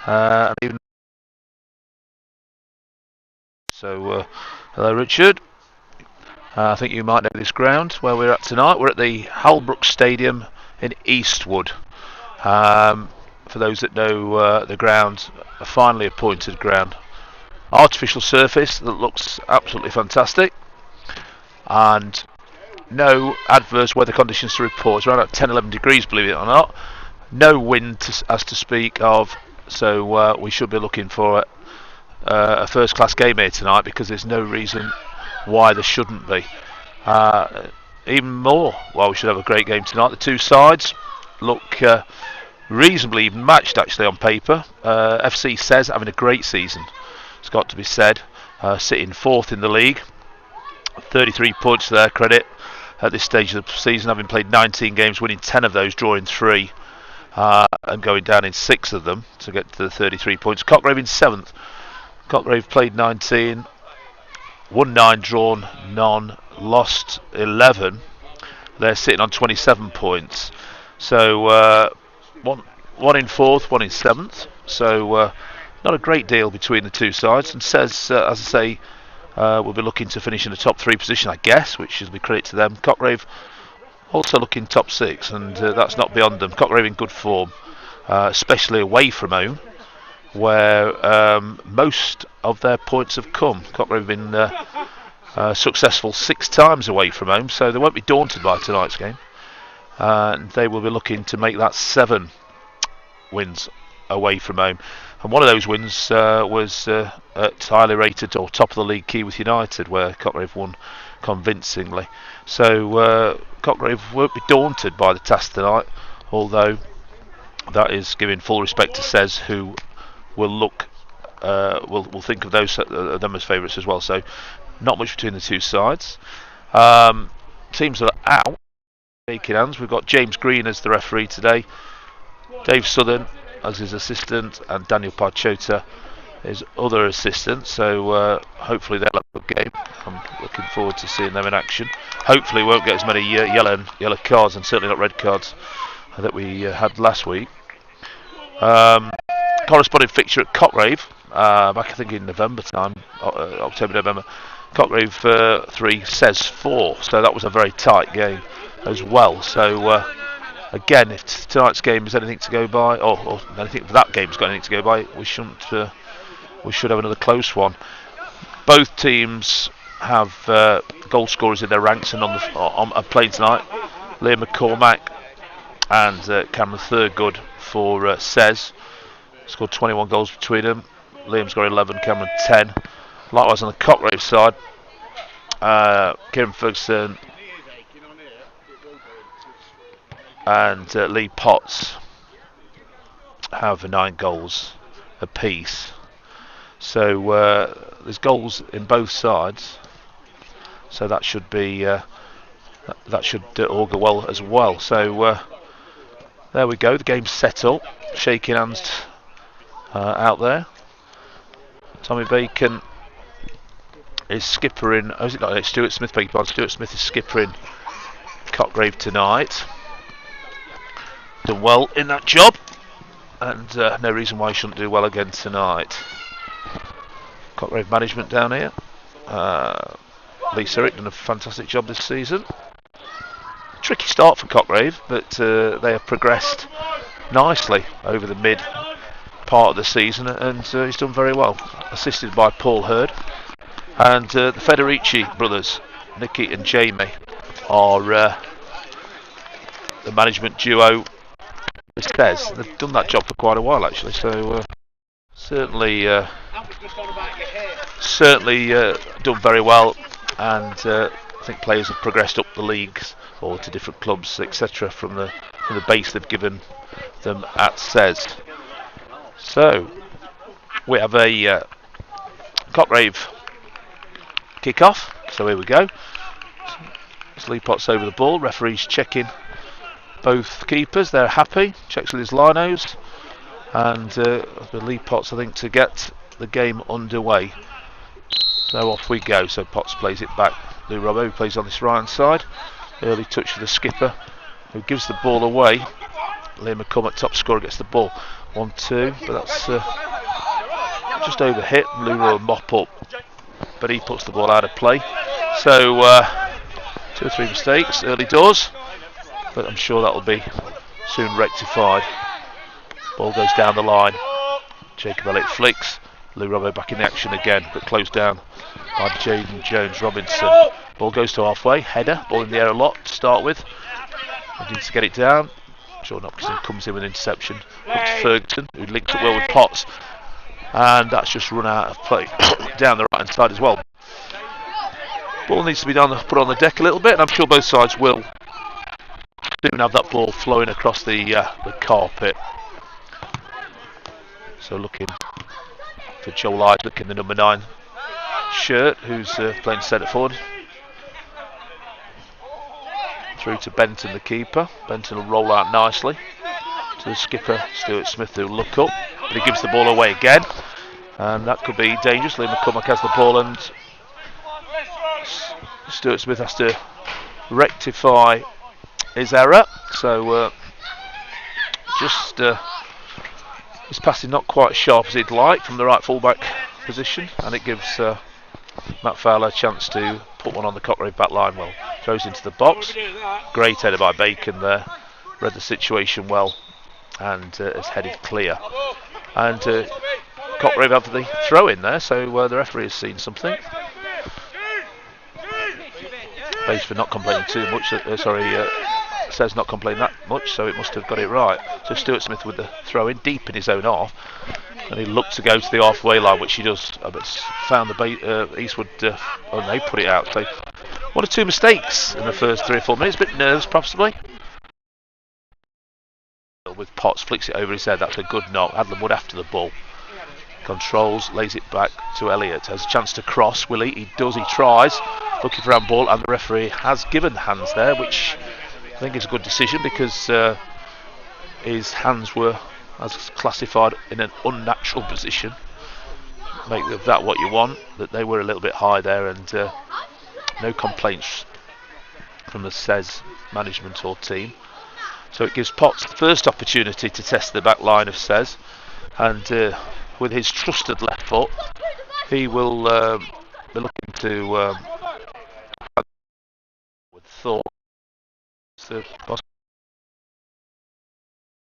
And even so, hello Richard. I think you might know this ground where we're at tonight. We're at the Halbrook Stadium in Eastwood. For those that know the ground, a finely appointed ground. Artificial surface that looks absolutely fantastic. And no adverse weather conditions to report. It's around about 10-11 degrees, believe it or not. No wind as to speak of. So we should be looking for a first-class game here tonight, because there's no reason why there shouldn't be. Even more, well, we should have a great game tonight. The two sides look reasonably even matched, actually, on paper. FC-Sez having a great season, it's got to be said, sitting fourth in the league, 33 points to their credit at this stage of the season, having played 19 games, winning 10 of those, drawing 3, and going down in 6 of them to get to the 33 points. Cockgrave in 7th. Cockgrave played 19, won 9, drawn none, lost 11. They're sitting on 27 points. So one in 4th, one in 7th. So not a great deal between the two sides. And Sez, as I say, will be looking to finish in the top 3 position, I guess, which should be credit to them. Cockgrave also looking top 6, and that's not beyond them. Cockgrave in good form, especially away from home, where most of their points have come. Cockgrave have been successful 6 times away from home, so they won't be daunted by tonight's game. And they will be looking to make that 7 wins away from home. And one of those wins was at highly rated or top of the league Keyworth United, where Cockgrave won convincingly. So Cockgrave won't be daunted by the task tonight, although that is giving full respect to Sez, who will look, will think of those them as favourites as well. So not much between the two sides. Teams that are out, shaking hands. We've got James Green as the referee today, Dave Southern as his assistant, and Daniel Parchota his other assistant. So hopefully they'll have a good game. I'm looking forward to seeing them in action. Hopefully we won't get as many yellow cards, and certainly not red cards, that we had last week. Corresponding fixture at Cockgrave, back I think in November time, October, November. Cockgrave 3, Sez 4, so that was a very tight game as well. So again, if tonight's game is anything to go by, or anything that game's got anything to go by, we should have another close one. Both teams have goal scorers in their ranks and on playing tonight. Liam McCormack and Cameron Thurgood for Sez. Scored 21 goals between them. Liam's got 11, Cameron 10. Likewise on the Cockgrave side, Kieran Ferguson and Lee Potts have 9 goals apiece. So there's goals in both sides. So that should be that should augur well as well. So there we go. The game's set up. Shaking hands out there. Tommy Bacon is skippering. Oh, is it not? It's Stuart Smith. Stuart Smith is skippering Cockgrave tonight. Done well in that job, and no reason why he shouldn't do well again tonight. Cockgrave management down here. Lee Surrick done a fantastic job this season. Tricky start for Cockgrave, but they have progressed nicely over the mid part of the season, and he's done very well, assisted by Paul Hurd. And the Federici brothers, Nicky and Jamie, are the management duo. Sez. They've done that job for quite a while actually, so certainly done very well. And I think players have progressed up the leagues or to different clubs, etc., from the base they've given them at Sez. So we have a Cockgrave kickoff. So here we go. Lee Potts over the ball. Referee's checking both keepers. They're happy. Checks with his linos, and Lee Potts, I think, to get the game underway. So off we go. So Potts plays it back. Lou Robbo, who plays on this right hand side. Early touch for the skipper, who gives the ball away. Liam McCormack, top scorer, gets the ball. 1-2, but that's just over hit. Lura will mop up, but he puts the ball out of play. So 2 or 3 mistakes early doors, but I'm sure that'll be soon rectified. Ball goes down the line. Jacob Elliott flicks. Lou Robbo back in the action again, but closed down by Jaden Jones Robinson. Ball goes to halfway. Header. Ball in the air a lot to start with. He needs to get it down. Jordan Hopkinson comes in with an interception. Up to Ferguson, who linked up well with Potts. And that's just run out of play down the right hand side as well. Ball needs to be put on the deck a little bit, and I'm sure both sides will soon have that ball flowing across the carpet. So looking for Joel Isaac in the number 9 shirt, who's playing centre forward. Through to Benton, the keeper. Benton will roll out nicely to the skipper, Stuart Smith, who'll look up, but he gives the ball away again, and that could be dangerous. Liam McCormack has the ball, and Stuart Smith has to rectify his error. So his passing not quite as sharp as he'd like from the right fullback position, and it gives Matt Fowler a chance to put one on the Cockgrave back line. Well, throws into the box. Great header by Bacon there. Read the situation well and has headed clear. And Cockgrave have the throw in there, so the referee has seen something. Baseford not complaining too much. Says not complaining that much, so it must have got it right. So Stuart Smith with the throw in deep in his own half, and he looked to go to the halfway line, which he does, but found the Eastwood. And they put it out. So 1 or 2 mistakes in the first 3 or 4 minutes. A bit nerves possibly. With Potts, flicks it over his head. That's a good knock. Adlam Wood after the ball. Controls, lays it back to Elliott. Has a chance to cross. Will he? He does. He tries. Looking for handball, and the referee has given hands there, which I think is a good decision, because his hands were, as classified, in an unnatural position. Make of that what you want. That they were a little bit high there, and no complaints from the Sez management or team. So it gives Potts the first opportunity to test the back line of Sez, and with his trusted left foot, he will be looking to with thought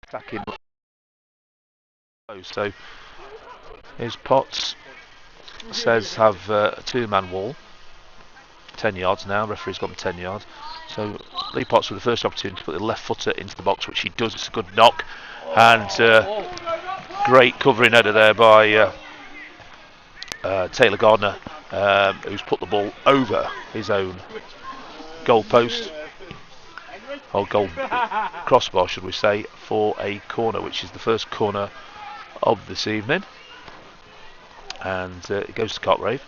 attacking. So here's Potts. Sez have a 2-man wall, 10 yards now. Referee's got him 10 yards. So Lee Potts with the first opportunity to put the left footer into the box, which he does. It's a good knock, and great covering header there by Taylor Gardner, who's put the ball over his own goal post, or goal crossbar should we say, for a corner, which is the first corner of this evening. And it goes to Cockgrave,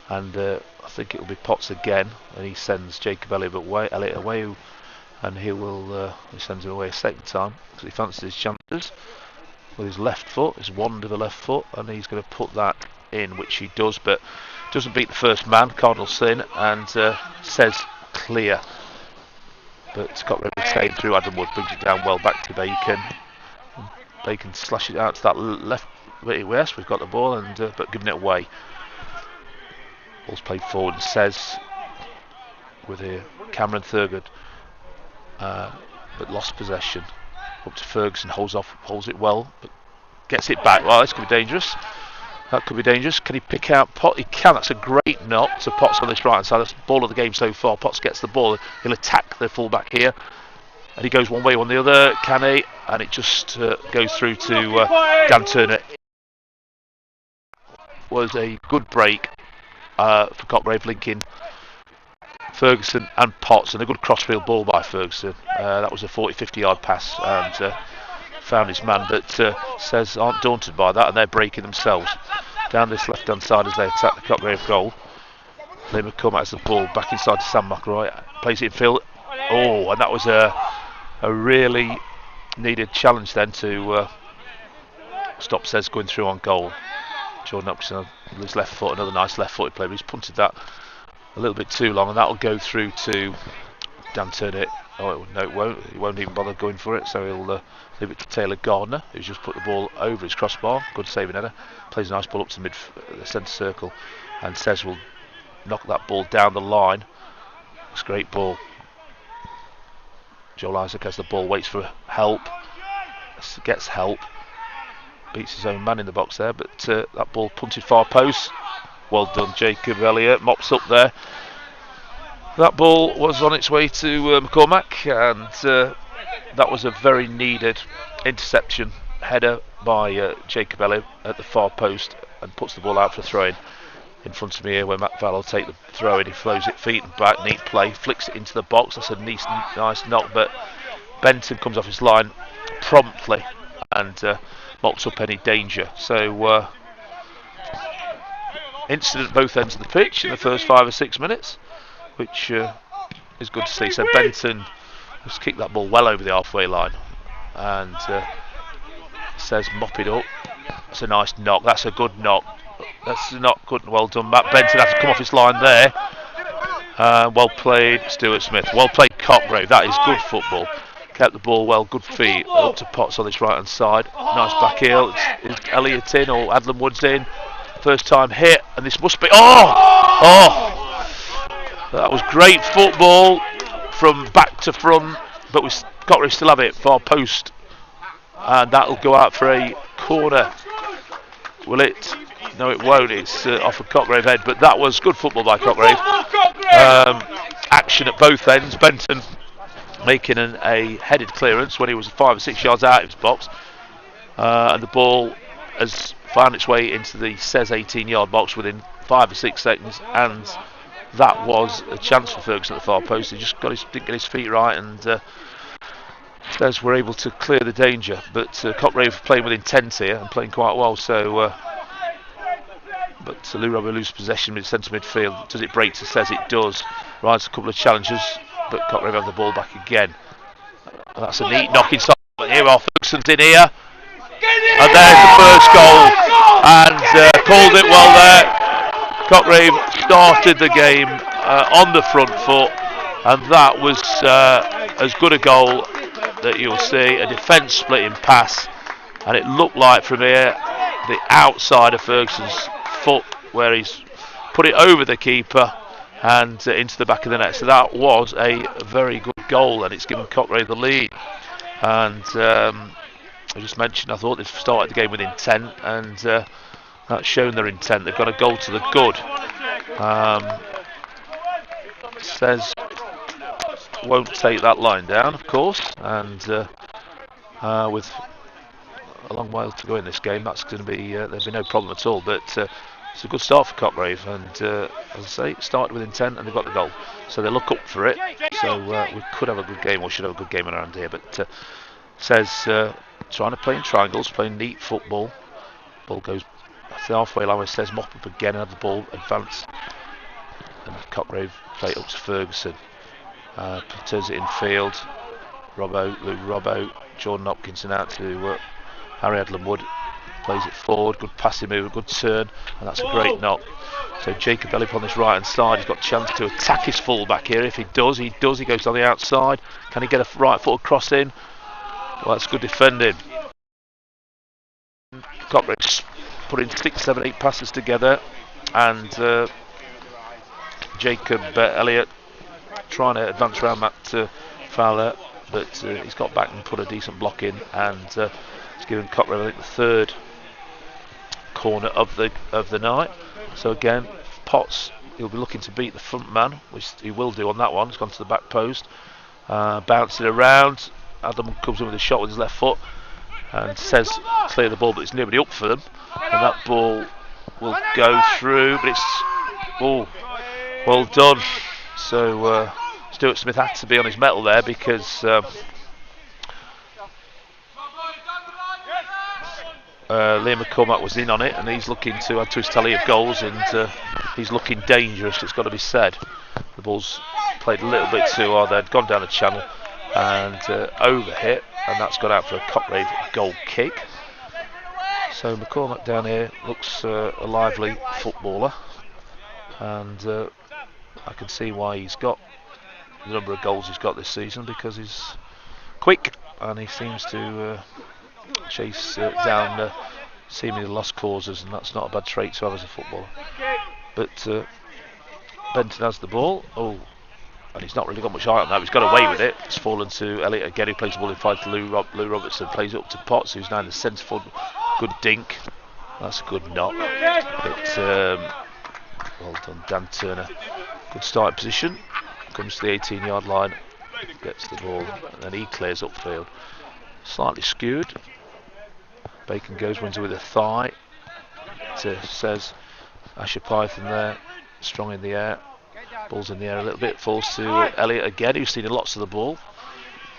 and I think it will be Potts again, and he sends Jacob Elliott away, and he sends him away a second time because he fancies his chances with his left foot, his wand of the left foot, and he's going to put that in, which he does, but doesn't beat the first man, Cardinal Sin, and Sez clear. But Cockgrave staying through. Adam Wood brings it down well back to Bacon. Bacon slashes it out to that left west. We've got the ball, and but giving it away. Ball's played forward, and Sez with Cameron Thurgood, but lost possession. Up to Ferguson, holds it well, but gets it back. Well, this could be dangerous. That could be dangerous. Can he pick out Potts? He can. That's a great knock to Potts on this right hand side. That's the ball of the game so far. Potts gets the ball. He'll attack the fullback here, and he goes one way, one the other. Can he? And it just goes through to Dan Turner. Was a good break for Cockgrave, linking Ferguson and Potts, and a good crossfield ball by Ferguson. That was a 40-50 yard pass, and found his man, but Sez aren't daunted by that, and they're breaking themselves down this left hand side as they attack the Cockgrave goal. Liam McCormack has the ball back inside to Sam McElroy, plays it in field. Oh, and that was a really needed challenge then to stop Sez going through on goal. Jordan Hopkinson with his left foot, another nice left footed play, but he's punted that a little bit too long, and that'll go through to Dan Turner Oh no, it won't. He won't even bother going for it. So he'll leave it to Taylor Gardner, who's just put the ball over his crossbar. Good saving header. Plays a nice ball up to the centre circle, and Sez will knock that ball down the line. It's a great ball. Joel Isaac has the ball, waits for help, gets help, beats his own man in the box there, but that ball punted far post. Well done, Jacob Elliott, mops up there. That ball was on its way to McCormack, and that was a very needed interception header by Jacob Elliott at the far post, and puts the ball out for a throw-in. In front of me here, where Matt Val will take the throw in, he flows it feet and back, neat play, flicks it into the box. That's a nice knock, but Benton comes off his line promptly and mops up any danger. So incident both ends of the pitch in the first 5 or 6 minutes, which is good to see. So Benton has kicked that ball well over the halfway line, and Sez mop it up. That's a nice knock. That's a good knock. That's not good. Well done, Matt Benton. Has to come off his line there. Well played, Stuart Smith. Well played, Cockgrave. That is good football. Kept the ball well. Good feet. Up to Potts on this right hand side. Nice back heel. Is Elliott in or Adlam Woods in? First time hit, and this must be. Oh! That was great football from back to front, but Cockgrave still have it far post, and that'll go out for a corner. Will it? No, it won't. It's off a Cockgrave head, but that was good football by Cockgrave. Action at both ends. Benton making a headed clearance when he was 5 or 6 yards out of his box, and the ball has found its way into the Sez 18-yard box within 5 or 6 seconds, and that was a chance for Ferguson at the far post. He just didn't get his feet right, and Sez were able to clear the danger. But Cockgrave playing with intent here and playing quite well. So. But Lou Robbo loses possession mid centre midfield. Does it break to Sez? It does. Rides a couple of challenges, but Cockgrave have the ball back again. And that's a neat knock inside. But here are Ferguson's in here. And there's the first goal. And called it well there. Cockgrave started the game on the front foot. And that was as good a goal that you'll see. A defence splitting pass. And it looked like from here, the outside of Ferguson's foot, where he's put it over the keeper and into the back of the net. So that was a very good goal, and it's given Cockgrave the lead. And I just mentioned, I thought they've started the game with intent, and that's shown their intent. They've got a goal to the good. Sez won't take that line down, of course, and with a long way to go in this game, that's going to be there'll be no problem at all. But it's a good start for Cockgrave, and as I say, started with intent and they've got the goal, so they look up for it. So we could have a good game, or should have a good game around here. But Sez trying to play in triangles, playing neat football. Ball goes to the halfway line where Sez mop up again and have the ball advance, and Cockgrave play it up to Ferguson. Turns it in field. Lou Robbo, Jordan Hopkinson out to Harry Adlam Wood, plays it forward, good passing move, good turn, and that's a great knock. So Jacob Elliott on this right hand side, he's got a chance to attack his full back here. If he does, he goes on the outside. Can he get a right foot cross in? Well, that's good defending. Cockgrave's putting 6, 7, 8 passes together, and Jacob Elliott trying to advance around Matt Fowler, but he's got back and put a decent block in, and it's given Cockgrave, I think, the third corner of the night. So again, Potts, he'll be looking to beat the front man, which he will do on that one. He's gone to the back post, bouncing around. Adam comes in with a shot with his left foot, and Sez clear the ball, but there's nobody up for them, and that ball will go through, but it's well done. So Stuart Smith had to be on his mettle there, because Liam McCormack was in on it, and he's looking to add to his tally of goals, and he's looking dangerous, it's got to be said. The ball's played a little bit too hard there, gone down the channel and over hit, and that's gone out for a Cockgrave goal kick. So McCormack down here looks a lively footballer, and I can see why he's got the number of goals he's got this season, because he's quick and he seems to chase down seemingly lost causes, and that's not a bad trait to have as a footballer. But Benton has the ball. Oh, and he's not really got much eye on that. He's got away with it. It's fallen to Elliot again, who plays the ball inside to Lou Robertson. Plays it up to Potts, who's now in the centre forward. Good dink. That's a good knock. But well done, Dan Turner. Good start position. Comes to the 18-yard line. Gets the ball, and then he clears upfield. Slightly skewed. Bacon goes, wins it with a thigh. To Sez. Asher Python there, strong in the air. Ball's in the air a little bit, falls to Elliot again, who's seen lots of the ball.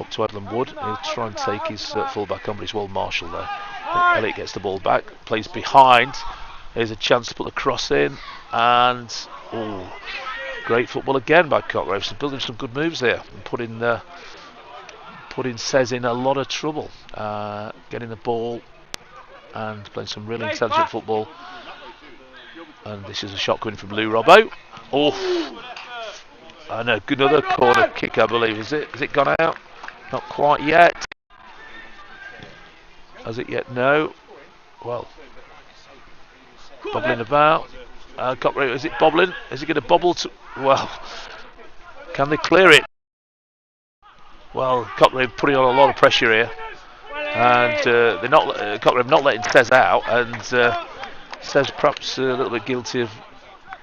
Up to Edlund Wood. He'll try and take his full-back on, but he's well marshalled there. Elliot gets the ball back, plays behind. There's a chance to put the cross in, and great football again by Cockgrave. So building some good moves there and putting Sez in a lot of trouble. Getting the ball and playing some really intelligent football. And this is a shot coming from Lou Robbo. Oh, I know, another corner kick, I believe. Is it gone out? Not quite yet. Has it yet? No. Well, bobbling about. Cockgrave, is it bobbling? Is it going to bobble to? Well, can they clear it? Well, Cockgrave putting on a lot of pressure here, and they're not. Cockgrave not letting Sez out, and Sez perhaps a little bit guilty of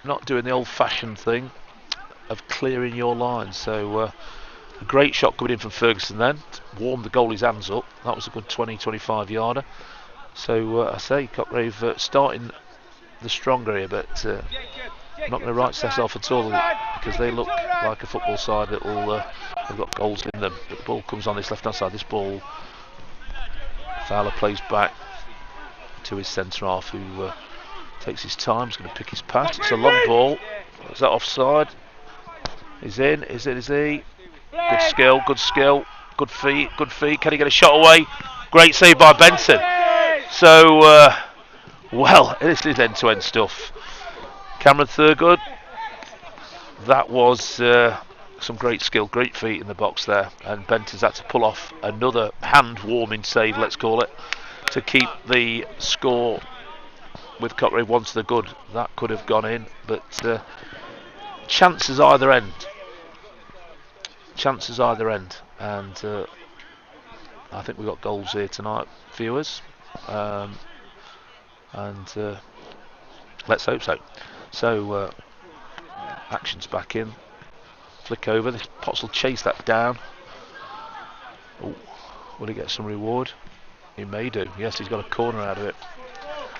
not doing the old-fashioned thing of clearing your line. So a great shot coming in from Ferguson then, warmed the goalie's hands up. That was a good 20-25 yarder. So I say Cockgrave starting the stronger here, but not going to write Sez off at all, because they look like a football side that will they've got goals in them. But the ball comes on this left-hand side. This ball, Fowler plays back to his centre half, who takes his time. He's going to pick his pass. It's a long ball. Is that offside? He's in. Is he? Good skill. Good feet. Can he get a shot away? Great save by Benson. So, well, this is end-to-end stuff. Cameron Thurgood. That was some great skill, great feet in the box there. And Benton's had to pull off another hand-warming save, let's call it, to keep the score with Cockgrave one to the good. That could have gone in, but chances either end. And I think we've got goals here tonight, viewers, and let's hope so. So action's back in. Flick over. This Potts will chase that down. Oh, will he get some reward? He may do. Yes, he's got a corner out of it.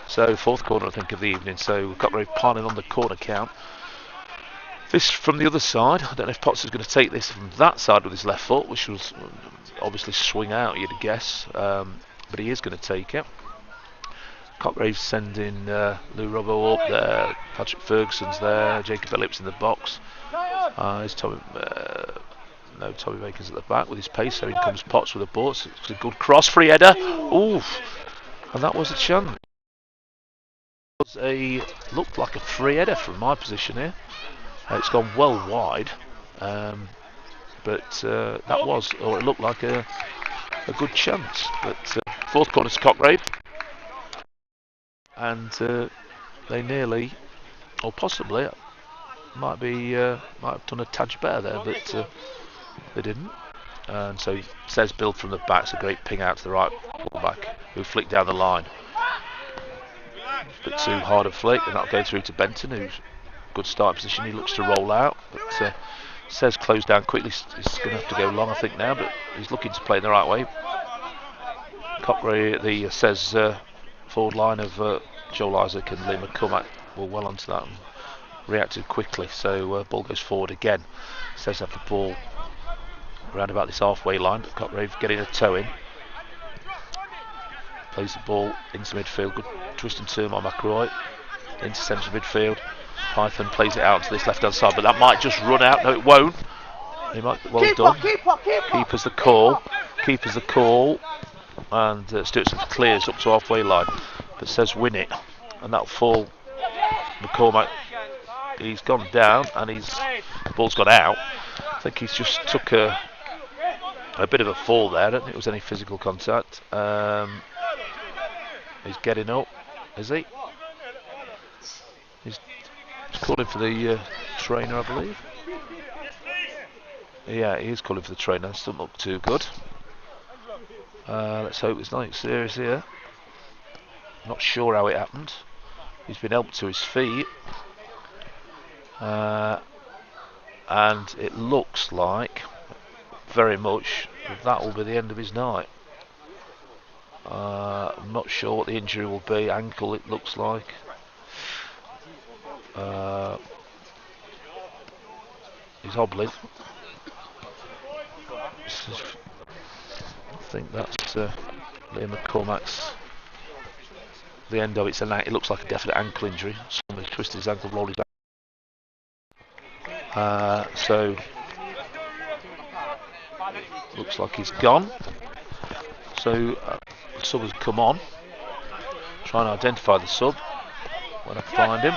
So fourth corner, I think, of the evening. So Cockgrave piling on the corner count. This from the other side. I don't know if Potts is going to take this from that side with his left foot, which will obviously swing out, you'd guess. But he is going to take it. Cockgrave's sending Lou Robbo up there. Patrick Ferguson's there. Jacob Ellips in the box. There's Tommy Baker's at the back with his pace. So in comes Potts with a ball. It's a good cross, free header. Oof! And that was a chance. Looked like a free header from my position here. It's gone well wide, but that was, or it looked like a good chance. But fourth corner to Cockgrave, and they nearly, or possibly, might have done a touch better there, but they didn't. And so Sez build from the back. It's a great ping out to the right fullback, who flicked down the line. Bit too hard a flick, and that'll go through to Benton, who's good start position. He looks to roll out, but Sez closed down quickly. He's going to have to go long, I think, now, but he's looking to play in the right way. Cockgrave, the Sez forward line of Joel Isaac and Liam McCormack were well onto that and reacted quickly. So ball goes forward again. Sez have the ball around about this halfway line, but Cockgrave getting a toe in. Plays the ball into midfield. Good twist and turn by McElroy. Into centre midfield. Python plays it out to this left-hand side, but that might just run out. No, it won't. He might. Well done. Keeper's the call. And Stewartson clears up to halfway line, but Sez win it, and that'll fall. McCormack. He's gone down, and the ball's gone out. think he's just took a bit of a fall there. I don't think it was any physical contact. He's getting up, is he? He's calling for the trainer, I believe. Yeah, he is calling for the trainer. Doesn't look too good. Let's hope it's nothing serious here. Not sure how it happened. He's been helped to his feet. And it looks like, very much, that will be the end of his night. I'm not sure what the injury will be. Ankle, it looks like. He's hobbling. I think that's Liam McCormack's. The end of it looks like a definite ankle injury. Somebody twisted his ankle, rolled his ankle. So looks like he's gone. So the sub has come on. Trying to identify the sub. When I find him,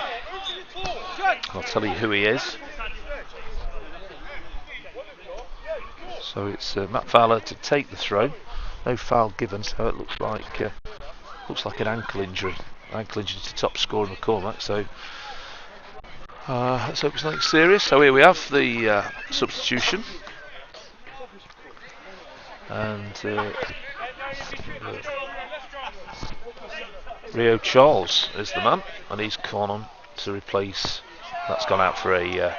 I'll tell you who he is. So it's Matt Fowler to take the throw. No foul given, so it looks like an ankle injury. Ankle injury to top scorer McCormack. So let's hope it's nothing serious. So here we have the substitution, and Rio Charles is the man, and he's gone on to replace. That's gone out for a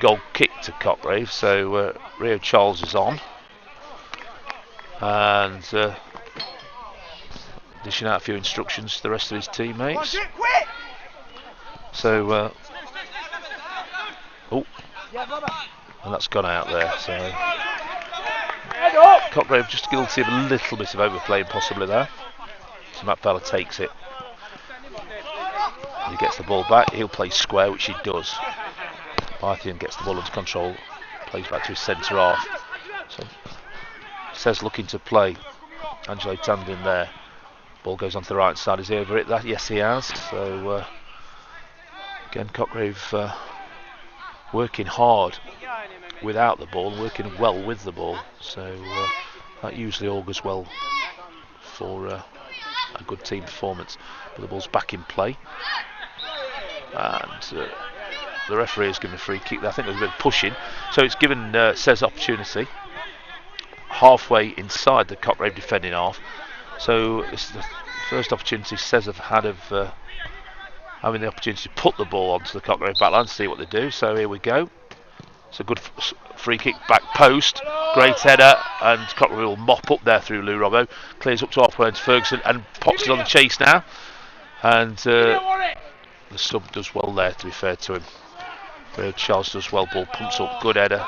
goal kick to Cockgrave. So Rio Charles is on, and dishing out a few instructions to the rest of his teammates. So, and that's gone out there. So Cockgrave just guilty of a little bit of overplaying possibly there. So Matt Fowler takes it. He gets the ball back. He'll play square, which he does. Pythian gets the ball under control, plays back to his centre half. So Sez looking to play. Angelo Tandon there. Ball goes onto the right side. Is he over it? Yes, he has. So again, Cockgrave working hard without the ball, working well with the ball. So that usually augurs well for a good team performance. But the ball's back in play, and the referee has given a free kick. I think there's a bit of pushing, so it's given Sez opportunity halfway inside the Cockgrave defending half. So it's the first opportunity Sez have had of having the opportunity to put the ball onto the Cockgrave backline, see what they do. So here we go. It's a good free kick, back post, great header, and Cockgrave will mop up there through Lou Robbo. Clears up to halfway into Ferguson, and Potts is on the chase now. And the sub does well there, to be fair to him. Charles does well, ball pumps up, good header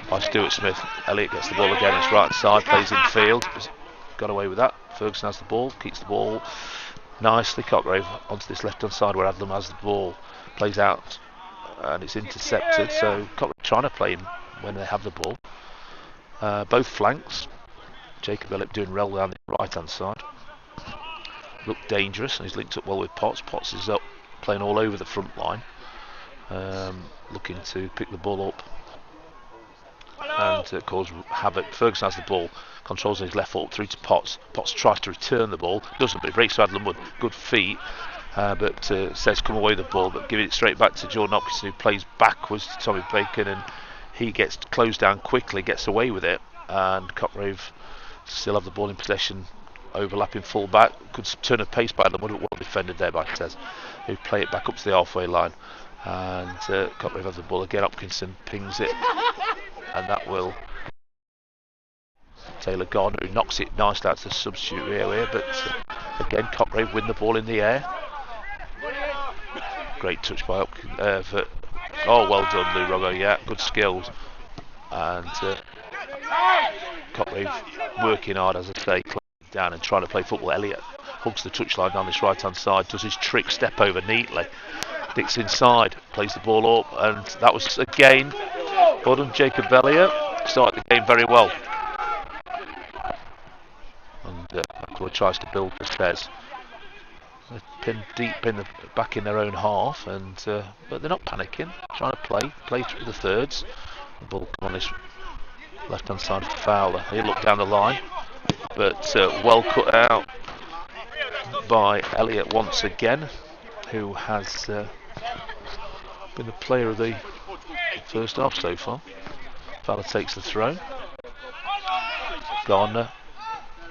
by Stuart Smith. Elliott gets the ball again, it's right side, plays in field. Got away with that. Ferguson has the ball, keeps the ball nicely. Cockgrave onto this left hand side where Adlam has the ball, plays out, and it's intercepted. So Cockgrave trying to play him when they have the ball. Both flanks. Jacob Elliott doing well down the right hand side. Looked dangerous, and he's linked up well with Potts. Potts is up, playing all over the front line, looking to pick the ball up and cause havoc. Ferguson has the ball, controls his left foot through to Potts. Potts tries to return the ball, doesn't, but he breaks to Adlam with good feet. But Sez come away with the ball, but giving it straight back to Jordan Hopkinson, who plays backwards to Tommy Bacon, and he gets closed down quickly, gets away with it, and Cockgrave still have the ball in possession, overlapping full back. Good turn of pace by Adlam, well defended there by Sez, who play it back up to the halfway line, and Cockgrave have the ball again. Hopkinson pings it, and that will Taylor Gardner, who knocks it nicely out to the substitute here, but again Cockgrave win the ball in the air. Great touch by Hopkins. Well done, Lou Robbo. Yeah, good skills. And Cockgrave working hard, as I say, down and trying to play football. Elliott hugs the touchline down this right hand side, does his trick step over neatly, dicks inside, plays the ball up, and that was again well done. Jacob Elliott started the game very well, and Cockgrave tries to build for Sez. They're pinned deep in the back in their own half, and but they're not panicking. Trying to play through the thirds. The ball on his left-hand side for Fowler. He looked down the line, but well cut out by Elliott once again, who has been the player of the first half so far. Fowler takes the throw. Gardner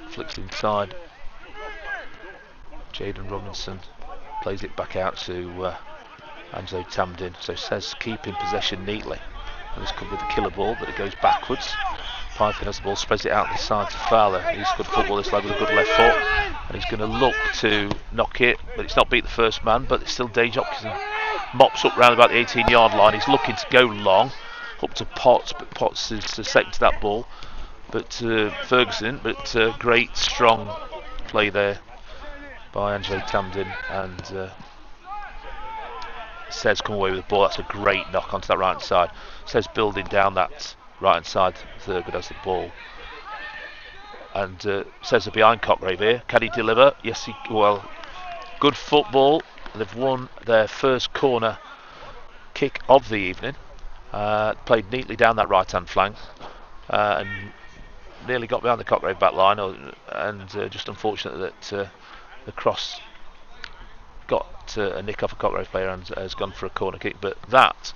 flicks inside. Jaden Robinson plays it back out to Anzo Tamdin. So Sez keeping possession neatly. And this could be the killer ball, but it goes backwards. Python has the ball, spreads it out the side to Fowler. He's good football this leg with a good left foot, and he's going to look to knock it, but it's not beat the first man, but it's still Dage Hopkinson. Mops up round about the 18-yard line. He's looking to go long up to Potts, but Potts is second to that ball. But Ferguson, but great strong play there by Angelo Tamdin, and Sez come away with the ball. That's a great knock onto that right hand side. Sez building down that right hand side. Thurgood has the ball, and Sez are behind Cockgrave here. Can he deliver? Yes, he well. Good football. They've won their first corner kick of the evening. Played neatly down that right hand flank, and nearly got behind the Cockgrave back line, and just unfortunate that the cross got a nick off a Cockgrave player and has gone for a corner kick. But that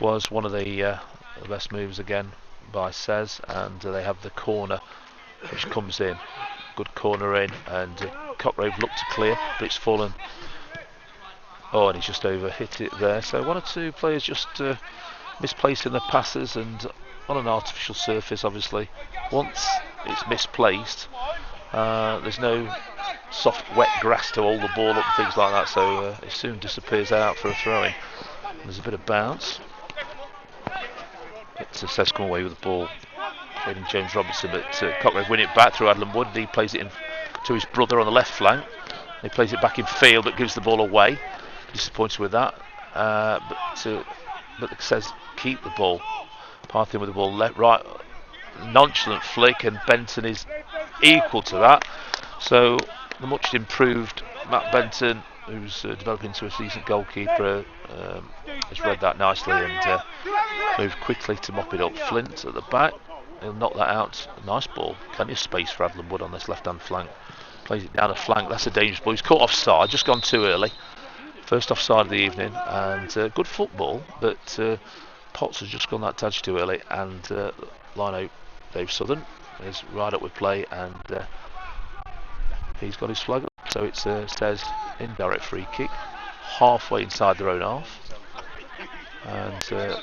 was one of the best moves again by Sez, and they have the corner which comes in. Good corner in, and Cockgrave looked to clear, but it's fallen. Oh, and he's just over hit it there. So one or two players just misplacing their passes, and on an artificial surface, obviously. Once it's misplaced, there's no soft wet grass to hold the ball up and things like that, so it soon disappears out for a throw-in. There's a bit of bounce. It's Sez come away with the ball, trading James Robinson, but Cockgrave win it back through Adlam Wood. He plays it in to his brother on the left flank. He plays it back in field, but gives the ball away. Disappointed with that, but Sez keep the ball. Python with the ball left, right, nonchalant flick, and Benton is equal to that. So the much improved Matt Benton, who's developing into a decent goalkeeper, has read that nicely and moved quickly to mop it up. Flint at the back, he'll knock that out. Nice ball, plenty of space for Adlam Wood on this left hand flank. Plays it down the flank, that's a dangerous ball. He's caught offside, just gone too early. First offside of the evening, and good football, but Potts has just gone that touch too early, and line out Dave Southern is right up with play, and he's got his flag up. So it's Sez indirect free kick, halfway inside their own half, and they're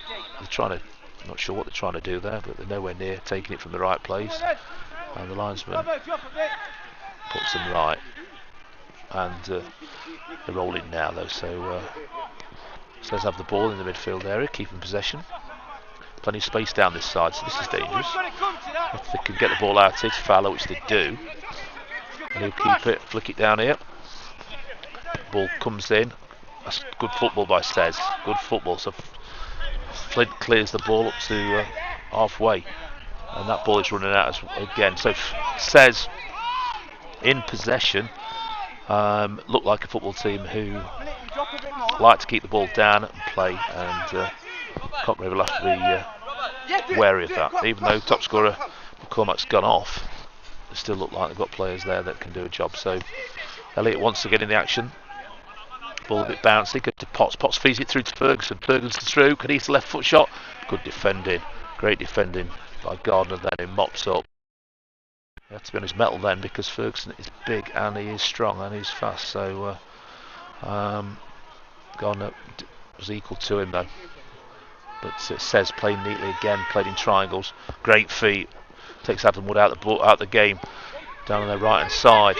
trying to, not sure what they're trying to do there, but they're nowhere near taking it from the right place, and the linesman puts them right, and they're rolling now though, so Sez have the ball in the midfield area, keeping possession. Plenty of space down this side, so this is dangerous. If they can get the ball out, it's Fowler, which they do. And he'll keep it, flick it down here. Ball comes in. That's good football by Sez. Good football. So Flint clears the ball up to halfway. And that ball is running out again. So Sez in possession. Look like a football team who like to keep the ball down and play, and Cockgrave will have to be wary of that. Even though top scorer McCormack's gone off, they still look like they've got players there that can do a job. So Elliott wants to get in the action. Ball a bit bouncy, good to Potts. Potts feeds it through to Ferguson. Ferguson's through. Can he hit a left foot shot? Good defending. Great defending by Gardner then, who mops up. He had to be on his mettle then, because Ferguson is big and he is strong and he's fast. So Gardner was equal to him though. But Sez playing neatly again, played in triangles. Great feet. Takes Adlam Wood out the game. Down on their right hand side.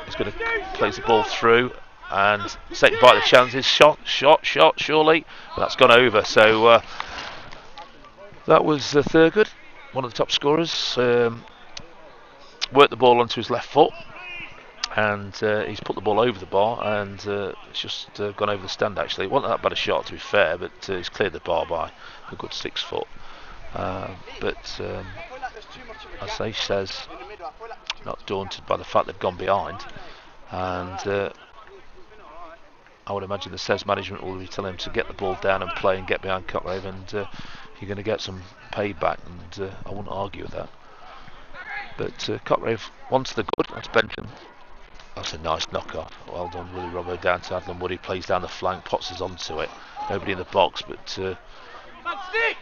He's going to place the ball through. And second bite of the chances. Shot, surely. But that's gone over. So that was Thurgood, one of the top scorers. Worked the ball onto his left foot. And he's put the ball over the bar, and it's just gone over the stand actually. It wasn't that bad a shot to be fair, but he's cleared the bar by a good 6 foot. But I say Sez not daunted by the fact they've gone behind, and I would imagine the Sez management will be telling him to get the ball down and play and get behind Cockgrave, and you're going to get some payback, and I wouldn't argue with that. But Cockgrave wants the good. That's Benton. That's a nice knock-off. Well done, Willie Robbo, down to Adlan Woody. Plays down the flank. Potts is onto it. Nobody in the box, but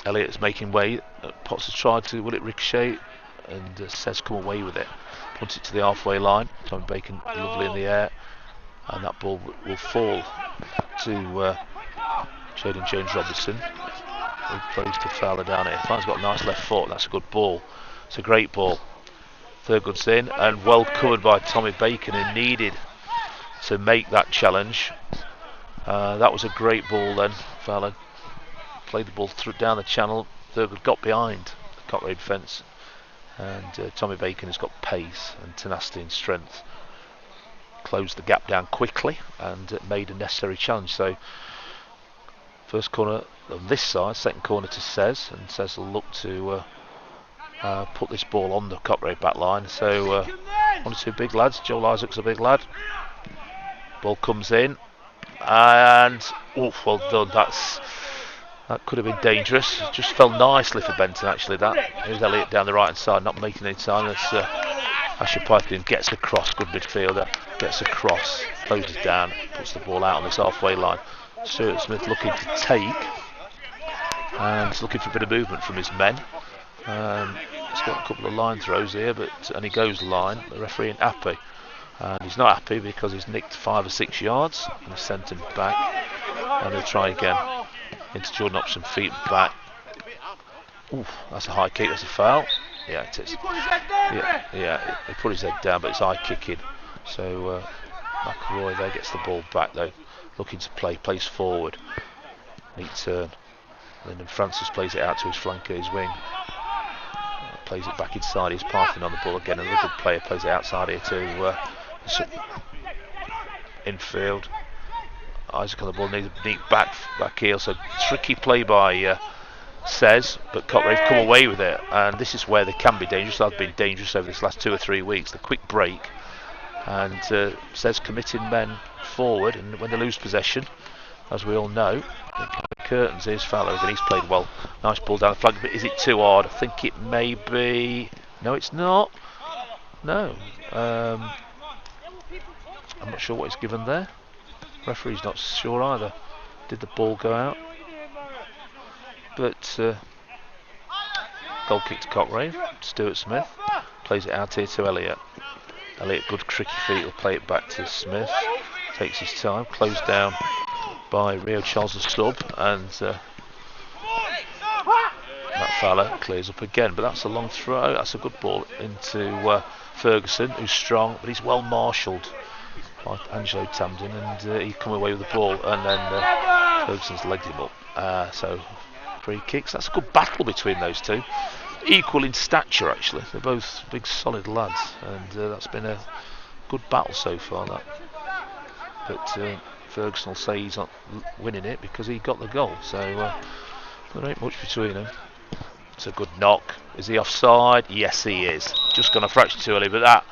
Elliott's making way. Potts has tried to, will it ricochet? And Sez come away with it. Punts it to the halfway line. Tommy Bacon lovely in the air. And that ball will fall to Jaden Jones-Robinson, who plays to Fowler down here. Fowler's got a nice left foot. That's a good ball. It's a great ball. Thurgood's in, and well covered by Tommy Bacon, who needed to make that challenge. That was a great ball then. Fowler played the ball through down the channel. Thurgood got behind the Cockgrave fence, and Tommy Bacon has got pace and tenacity and strength. Closed the gap down quickly and made a necessary challenge. So first corner on this side, second corner to Sez, and Sez will look to put this ball on the Cockgrave back line. So one or two big lads. Joel Isaac's a big lad. Ball comes in, and well done. That could have been dangerous. Just fell nicely for Benton actually. That here's Elliott down the right hand side, not making any time. That's Asher Python gets across, good midfielder, gets across, closes down, puts the ball out on this halfway line. Stuart Smith looking to take, and he's looking for a bit of movement from his men. He's got a couple of line throws here, and he goes line. The referee ain't happy, and he's not happy because he's nicked 5 or 6 yards and he's sent him back, and he'll try again into Jordan Upson, feet back. Ooh, that's a high kick, that's a foul. Yeah, it is. Yeah, he put his head down, but it's high kicking. So McElroy there gets the ball back though, looking to plays forward. Neat turn. And then Francis plays it out to his flanker, his wing. Plays it back inside. He's Python on the ball again. Another good player plays it outside here to infield. Isaac on the ball, needs a neat back heel. So tricky play by Sez, but Cockgrave come away with it, and this is where they can be dangerous. They've been dangerous over this last 2 or 3 weeks. The quick break, and Sez committing men forward, and when they lose possession, as we all know, curtains. Here's Fowler again. He's played well. Nice ball down the flank, but is it too hard? I think it may be. No, it's not. No. I'm not sure what he's given there. Referee's not sure either. Did the ball go out? But goal kick to Cockgrave. Stuart Smith plays it out here to Elliott. Elliott, good tricky feet, will play it back to Smith. Takes his time. Closed down by Rio Charles, the sub, and that fella clears up again. But that's a long throw. That's a good ball into Ferguson, who's strong, but he's well marshalled by Angelo Tamden, and he come away with the ball, and then Ferguson's legged him up. So free kicks. That's a good battle between those two. Equal in stature, actually. They're both big, solid lads, and that's been a good battle so far. That, but Ferguson will say he's not winning it because he got the goal. So there ain't much between them. It's a good knock. Is he offside? Yes, he is. Just gone a fraction too early, but that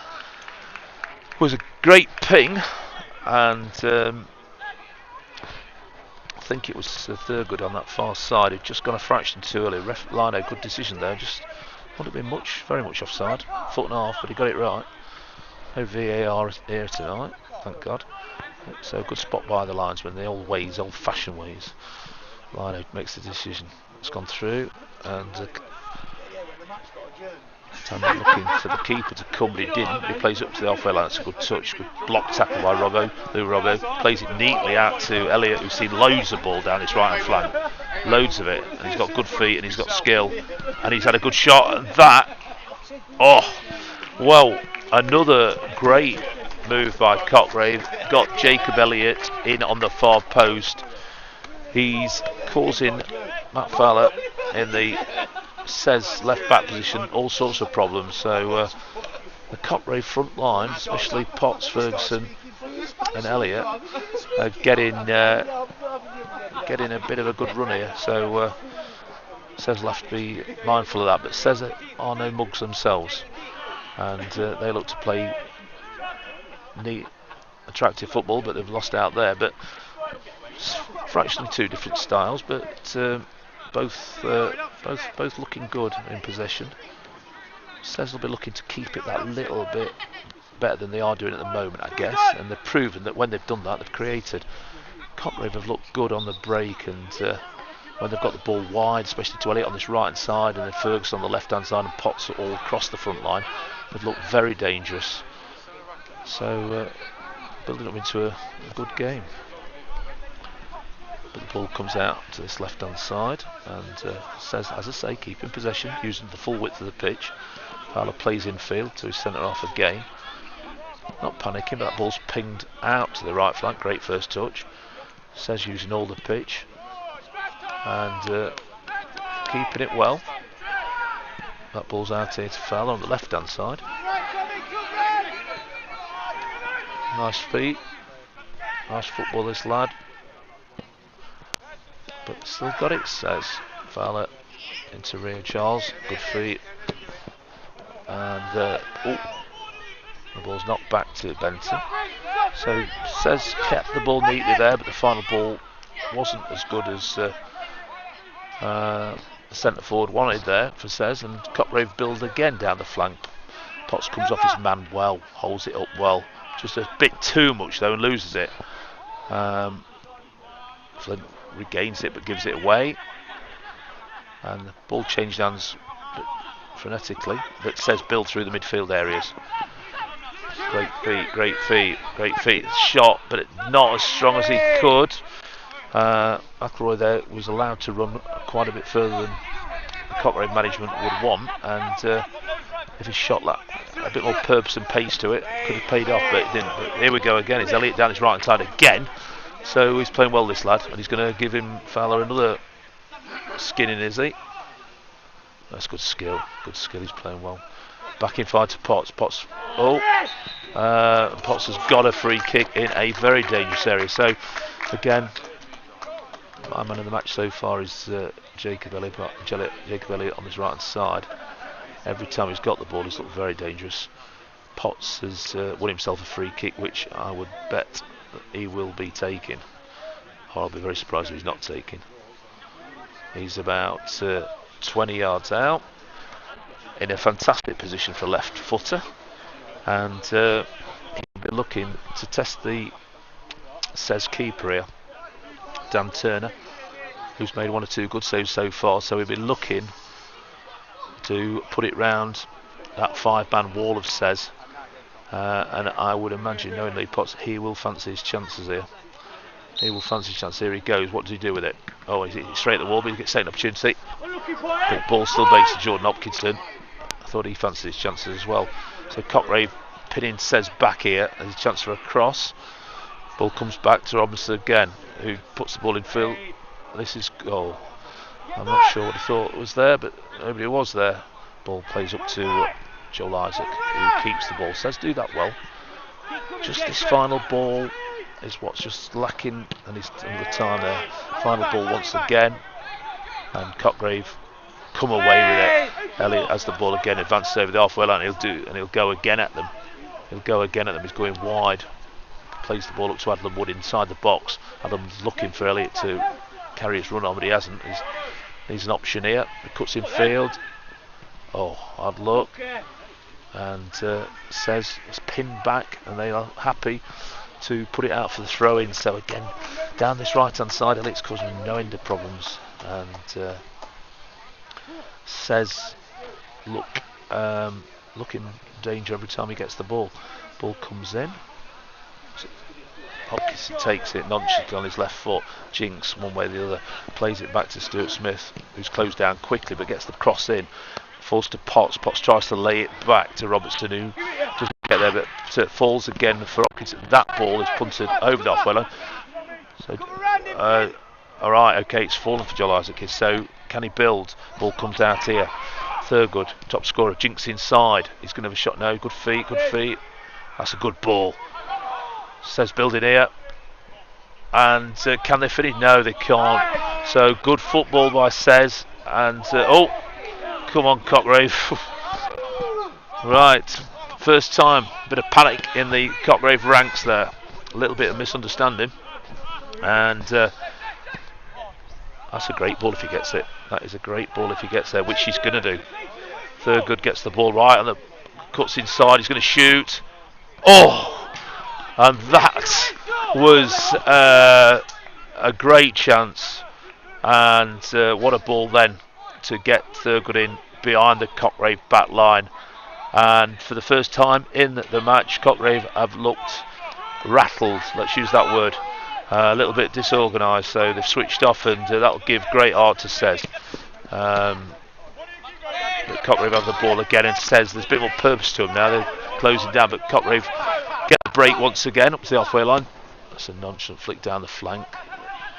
was a great ping, and I think it was Thurgood on that far side who'd just gone a fraction too early. Ref Lino, good decision there. Just wouldn't have been very much offside. 1.5 foot, but he got it right. No VAR here tonight, thank God. So good spot by the linesman, the old ways, old-fashioned ways. Lino makes the decision. It's gone through, and Tamden looking for the keeper to come, but he didn't. He plays up to the halfway line. That's a good touch. Good block tackle by Robbo. Lou Robbo plays it neatly out to Elliott, who's seen loads of ball down his right hand flank. Loads of it. And he's got good feet and he's got skill. And he's had a good shot. And that, well, another great move by Cockgrave. Got Jacob Elliott in on the far post. He's causing Matt Fowler in the Sez left back position all sorts of problems. So the Cockgrave front line, especially Potts, Ferguson and Elliott, are getting a bit of a good run here. So Sez will have to be mindful of that, but Sez are no mugs themselves, and they look to play neat, attractive football, but they've lost out there. But Fractionally two different styles, but both looking good in possession. Sez will be looking to keep it that little bit better than they are doing at the moment, I guess, and they've proven that when they've done that, they've created. Cockgrave have looked good on the break, and when they've got the ball wide, especially to Elliott on this right hand side, and then Ferguson on the left hand side, and Potts all across the front line, they've looked very dangerous. So building up into a good game. But the ball comes out to this left hand side, and Sez, as I say, keeping possession, using the full width of the pitch. Fowler plays infield to his centre half again. Not panicking, but that ball's pinged out to the right flank. Great first touch. Sez using all the pitch and keeping it well. That ball's out here to Fowler on the left hand side. Nice feet. Nice football, this lad. But still got it, Sez. Fowler into Rio Charles. Good feet. And the ball's knocked back to Benton. So Sez kept the ball neatly there, but the final ball wasn't as good as the centre forward wanted there for Sez, and Cockgrave builds again down the flank. Potts comes off his man well, holds it up well. Just a bit too much though and loses it. Flint regains it but gives it away, and the ball changed hands frenetically, but Sez build through the midfield areas. Great feet, great feet, great feet. Shot, but not as strong as he could. McElroy there was allowed to run quite a bit further than the Cockgrave management would want, and if he shot that a bit more purpose and pace to it, could have paid off, but it didn't. But here we go again. It's Elliott down his right hand side again. So he's playing well, this lad, and he's going to give him Fowler another skinning, is he? That's good skill. Good skill. He's playing well. Back in five to Potts. Potts. Potts has got a free kick in a very dangerous area. So again, my man of the match so far is Jacob Elliott on his right hand side. Every time he's got the ball, he's looked very dangerous. Potts has won himself a free kick, which I would bet that he will be taking. I'll be very surprised if he's not taking. He's about 20 yards out, in a fantastic position for a left footer, and he'll be looking to test the Sez keeper here, Dan Turner, who's made one or two good saves so far. So he'll be looking to put it round that five-man wall of Sez, and I would imagine, knowing Lee Potts, he will fancy his chances here. He will fancy his chance. Here he goes. What does he do with it? Oh, he's straight at the wall, but he gets an opportunity. The ball still bakes to Jordan Hopkinson. I thought he fancied his chances as well. So Cockgrave pinning Sez back here. There's a chance for a cross. Ball comes back to Robinson again, who puts the ball in field. This is goal. I'm not sure what he thought was there, but nobody was there. Ball plays up to Joel Isaac, who keeps the ball. Sez do that well. Just this final ball is what's just lacking, and he's under time there. Final ball once again, and Cockgrave come away with it. Elliott has the ball again, advances over the halfway line. He'll go again at them. He's going wide. Plays the ball up to Adam Wood inside the box. Adam's looking for Elliott to carry his run on, but he hasn't. He's an option here. He cuts in field. Oh, hard luck. And Sez is pinned back, and they are happy to put it out for the throw-in. So again, down this right-hand side, Elliott's causing no end of problems, and Sez look in danger every time he gets the ball. Ball comes in. Hopkinson takes it nonchalantly on his left foot. Jinks one way or the other. Plays it back to Stuart Smith, who's closed down quickly but gets the cross in. Falls to Potts. Potts tries to lay it back to Robertson, who doesn't get there, but falls again for Hopkinson. That ball is punted over the halfway line. So, alright, okay, it's fallen for Joel Isaac. So, can he build? Ball comes out here. Thurgood, top scorer. Jinks inside. He's going to have a shot now. Good feet, good feet. That's a good ball. Sez building here. And can they finish? No, they can't. So, good football by Sez. And, come on, Cockgrave. Right, first time, bit of panic in the Cockgrave ranks there. A little bit of misunderstanding. And that's a great ball if he gets it. That is a great ball if he gets there, which he's going to do. Thurgood gets the ball right and cuts inside. He's going to shoot. Oh! And that was a great chance. And what a ball then to get Thurgood in behind the Cockgrave back line. And for the first time in the match, Cockgrave have looked rattled, let's use that word, a little bit disorganised, so they've switched off, and that'll give great art to Sez. But Cockgrave have the ball again, and Sez, there's a bit more purpose to them now, they're closing down, but Cockgrave get the break once again up to the halfway line. That's a nonchalant flick down the flank.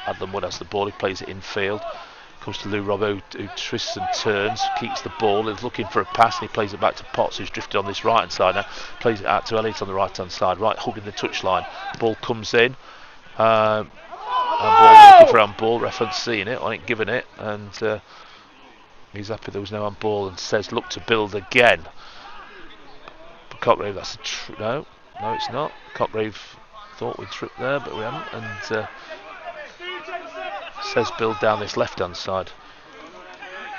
Adlam Wood has the ball, he plays it infield. Comes to Lou Robbo, who twists and turns, keeps the ball, is looking for a pass, and he plays it back to Potts, who's drifted on this right hand side now. Plays it out to Elliott on the right hand side, right hugging the touchline. Ball comes in, and ball looking for on ball. Reference seeing it, I ain't giving it, and he's happy there was no on ball, and says look to build again. But Cockgrave, that's a no, it's not. Cockgrave thought we'd trip there, but we haven't, and Says build down this left hand side,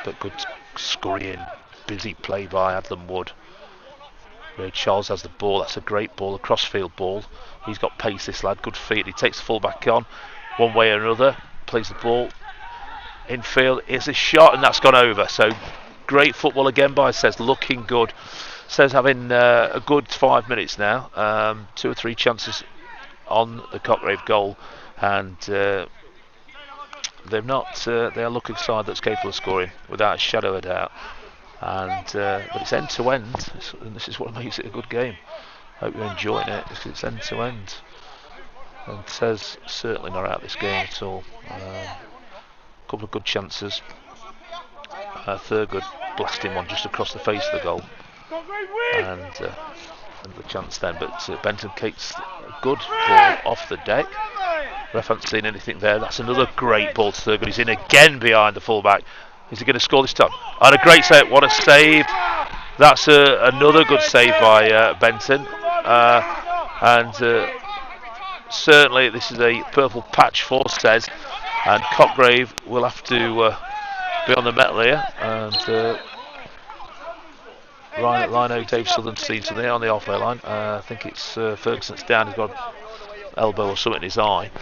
but good scurrying, busy play by Adlam Wood. Ray Charles has the ball, that's a great ball, a crossfield ball. He's got pace, this lad, good feet, he takes the full back on one way or another, plays the ball infield, it's a shot, and that's gone over. So great football again by Sez, looking good. Sez having a good 5 minutes now, 2 or 3 chances on the Cockgrave goal, and they've not. They are looking side that's capable of scoring without a shadow of a doubt. And but it's end to end, and this is what makes it a good game. Hope you're enjoying it. It's end to end, and Sez certainly not out of this game at all. A couple of good chances. Thurgood blasting one just across the face of the goal, and the chance then. But Benton kicks a good ball off the deck. Ref hasn't seen anything there. That's another great ball to Thurgood. He's in again behind the fullback. Is he going to score this time? And a great save. What a save. That's another good save by Benton. And certainly this is a purple patch for Sez. And Cockgrave will have to be on the metal here. And Lino, Dave Southern sees something on the halfway line. I think it's Ferguson's down. He's got an elbow or something in his eye.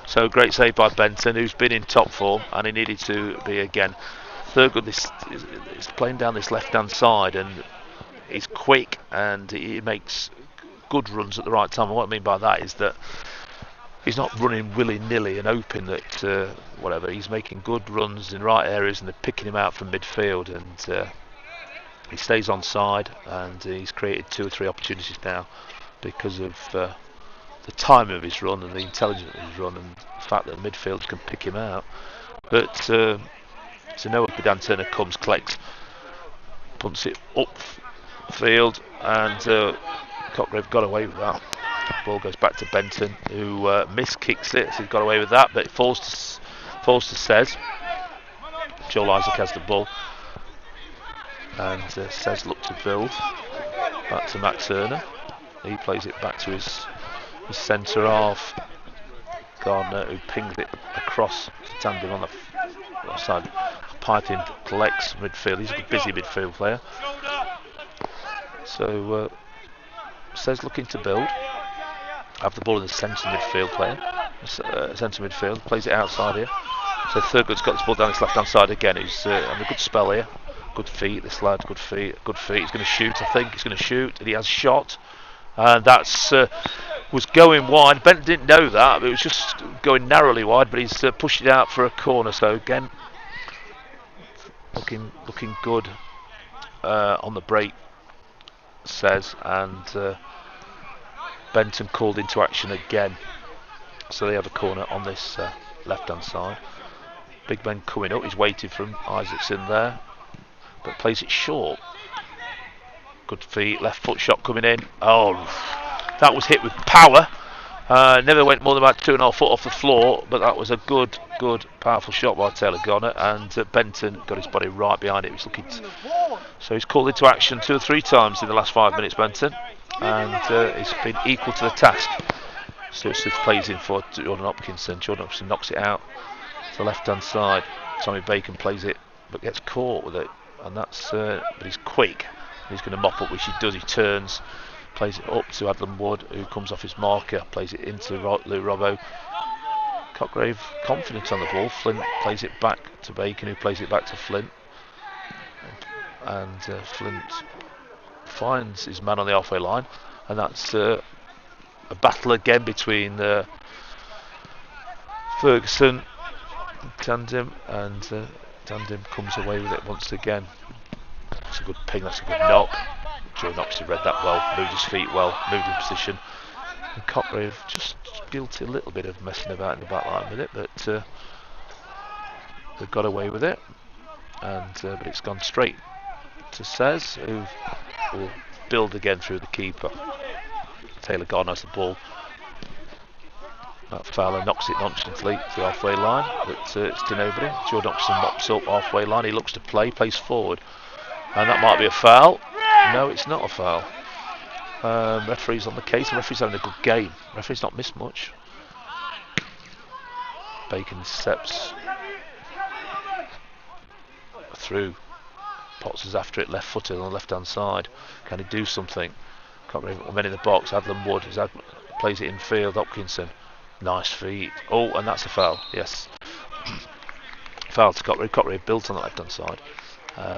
So great save by Benton, who's been in top form, and he needed to be again. Thurgood is playing down this left-hand side, and he's quick, and he makes good runs at the right time. And what I mean by that is that he's not running willy-nilly and hoping that whatever. He's making good runs in the right areas, and they're picking him out from midfield, and he stays on side, and he's created 2 or 3 opportunities now because of the time of his run and the intelligence of his run, and the fact that the midfielders can pick him out. But so Noah Dan Turner comes, collects, punts it up field, and Cockgrave got away with that. Ball goes back to Benton, who miss-kicks it, so he's got away with that, but it falls to Sez. Joel Isaac has the ball, and Sez look to build back to Matt Turner. He plays it back to his centre half, Gardner, who pings it across to Tandem on the left side. Piping collects midfield. He's a busy midfield player. So Sez looking to build. Have the ball in the centre midfield player. Centre midfield plays it outside here. So Thurgood's got this ball down his left hand side again. He's having a good spell here. Good feet, this lad. Good feet. Good feet. He's going to shoot. I think he's going to shoot, and he has shot. And that's was going wide. Benton didn't know that, but it was just going narrowly wide. But he's pushed it out for a corner. So again, looking good on the break, Sez, and Benton called into action again. So they have a corner on this left-hand side. Big Ben coming up. He's waiting for him. Isaac's in there, but plays it short. Good feet, left foot shot coming in. Oh, that was hit with power. Never went more than about 2.5 foot off the floor, but that was a good, powerful shot by Taylor Garner, and Benton got his body right behind it. He's looking so he's called into action 2 or 3 times in the last 5 minutes, Benton, and he's been equal to the task. Stuart plays in for Jordan Hopkinson. Jordan Hopkinson knocks it out to the left-hand side. Tommy Bacon plays it, but gets caught with it, and that's. But he's quick. He's going to mop up, which he does. He turns, plays it up to Adlam Wood, who comes off his marker, plays it into Lou Robbo. Cockgrave confident on the ball. Flint plays it back to Bacon, who plays it back to Flint, and Flint finds his man on the halfway line, and that's a battle again between Ferguson, Tandem, and Tandem comes away with it once again. That's a good ping, that's a good knock. Jordan obviously read that well, moved his feet well, moved in position. And Cockgrave just guilty a little bit of messing about in the back line with it, but they've got away with it. And but it's gone straight to Sez, who will build again through the keeper. Taylor Garner has the ball. That Fowler knocks it nonchalantly to the halfway line, but it's to nobody. Jordan Hopkinson mops up halfway line. He looks to play, plays forward, and that might be a foul. No, it's not a foul. Referee's on the case. The referee's having a good game. Referee's not missed much. Bacon steps through. Potts is after it, left-footed on the left-hand side. Can he do something? Cockgrave, men in the box. Adlam Wood plays it in field. Hopkinson, nice feet. Oh, and that's a foul. Yes, foul to Cockgrave. Cockgrave built on the left-hand side.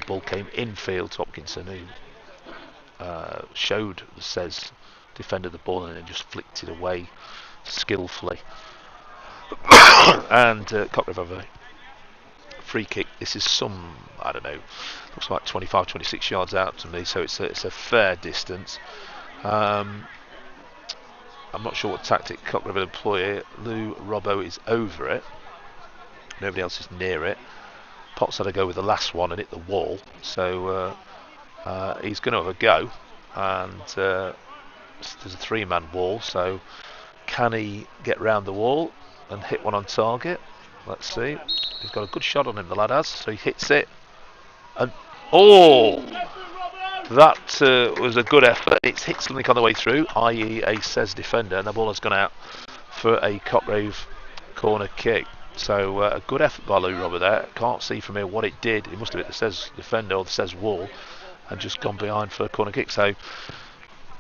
Ball came in field to Hopkinson, who showed the Sez defender the ball and then just flicked it away skillfully. And Cockgrave have a free kick. This is some, I don't know, looks like 25, 26 yards out to me, so it's a fair distance. I'm not sure what tactic Cockgrave will employ here. Lou Robbo is over it. Nobody else is near it. Potts had to go with the last one and hit the wall, so he's going to have a go. And there's a three-man wall, so can he get round the wall and hit one on target? Let's see. He's got a good shot on him, the lad has, so he hits it. And oh! That was a good effort. It's hit something on the way through, i.e. a Sez defender, and the ball has gone out for a Cockgrave corner kick. So a good effort by Lou Robbo there. Can't see from here what it did. It must have hit the Sez defender or the Sez wall and just gone behind for a corner kick. So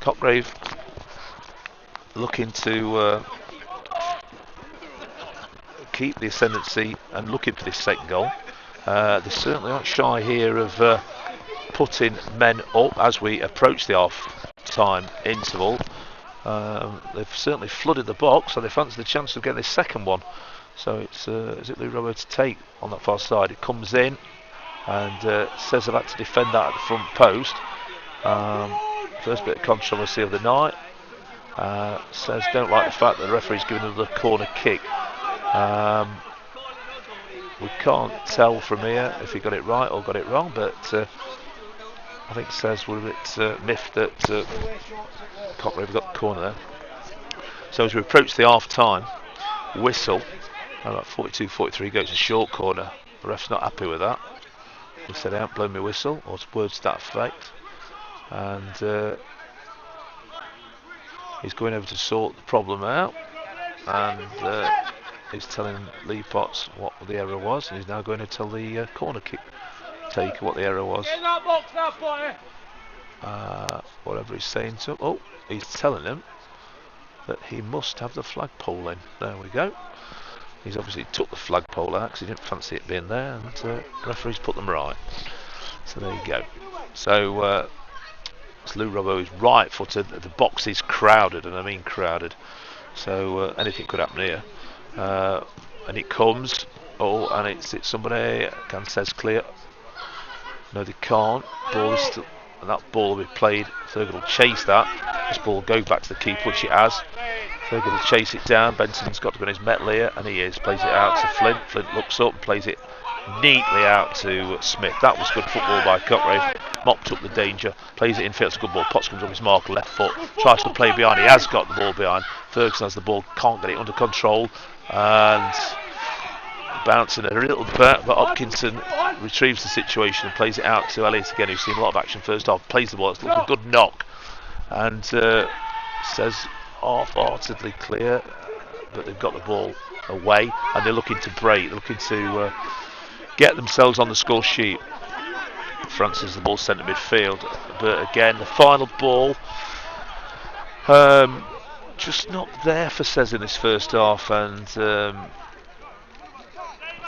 Cockgrave looking to keep the ascendancy and looking for this second goal. They certainly aren't shy here of putting men up as we approach the half-time interval. They've certainly flooded the box, so they fancy the chance of getting this second one. So it's is it Lou Robbo to take on that far side? It comes in, and Sez have had to defend that at the front post. First bit of controversy of the night. Sez don't like the fact that the referee's given another corner kick. We can't tell from here if he got it right or got it wrong, but I think Sez were a bit miffed that Cockgrave got the corner there. So as we approach the half-time whistle, about 42-43 goes a short corner. The ref's not happy with that. He said, "I haven't blown my whistle," or words to that effect. And he's going over to sort the problem out, and he's telling Lee Potts what the error was, and he's now going to tell the corner kick taker what the error was. Whatever he's saying to him. Oh, he's telling him that he must have the flagpole in. There we go. He's obviously took the flagpole out because he didn't fancy it being there, and the referee's put them right. So there you go. So Lou Robbo is right-footed. The box is crowded, and I mean crowded. So anything could happen here. And it comes. Oh, and it's somebody. Can Sez clear? No, they can't. Ball is still, and that ball will be played. Thurgood will chase that. This ball will go back to the keeper, which it has. Thurgood will chase it down. Benson's got to go in his metal here, and he is. Plays it out to Flint. Flint looks up and plays it neatly out to Smith. That was good football by Cockgrave. Mopped up the danger. Plays it in field. It's a good ball. Potts comes up his mark, left foot. Tries to play behind. He has got the ball behind. Ferguson has the ball. Can't get it under control. And bouncing a little bit, but Hopkinson retrieves the situation and plays it out to Elliott again, who's seen a lot of action first half. Plays the ball. It's a good knock. And Sez half-heartedly clear, but they've got the ball away and they're looking to break. They're looking to get themselves on the score sheet. Francis, the ball sent to midfield, but again the final ball just not there for Sez in this first half, and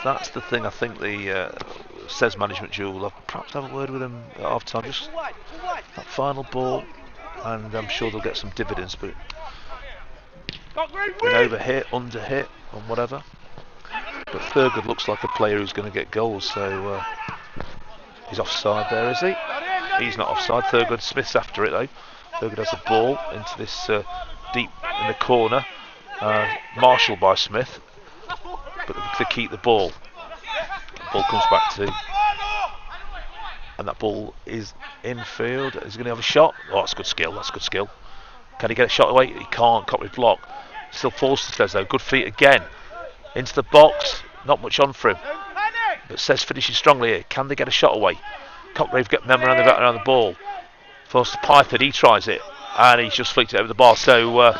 that's the thing. I think the Sez management duel will perhaps have a word with them at half time. Just that final ball, and I'm sure they'll get some dividends, but an over hit, under hit, and whatever. But Thurgood looks like a player who's going to get goals, so he's offside there, is he? He's not offside. Thurgood, Smith's after it though. Thurgood has the ball into this deep in the corner, marshalled by Smith, but to keep the ball. The ball comes back to, and that ball is infield. Is he going to have a shot? Oh, that's good skill. That's good skill. Can he get a shot away? He can't. Cockgrave block. Still falls to Sez though. Good feet again. Into the box. Not much on for him. But Sez finishes strongly here. Can they get a shot away? Cockgrave get them around the ball. Forced to pipe it. He tries it. And he's just flicked it over the bar. So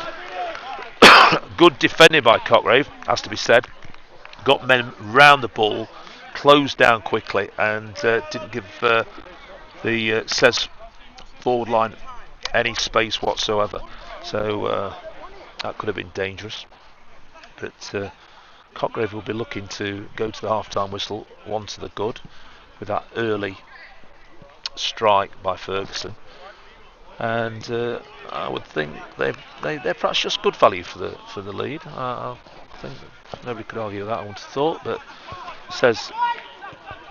good defending by Cockgrave, has to be said. Got men round the ball. Closed down quickly. And didn't give the Sez forward line any space whatsoever. So that could have been dangerous. But Cockgrave will be looking to go to the half-time whistle, one to the good, with that early strike by Ferguson. And I would think they're perhaps just good value for the lead. I think nobody could argue with that, I would have thought, but Sez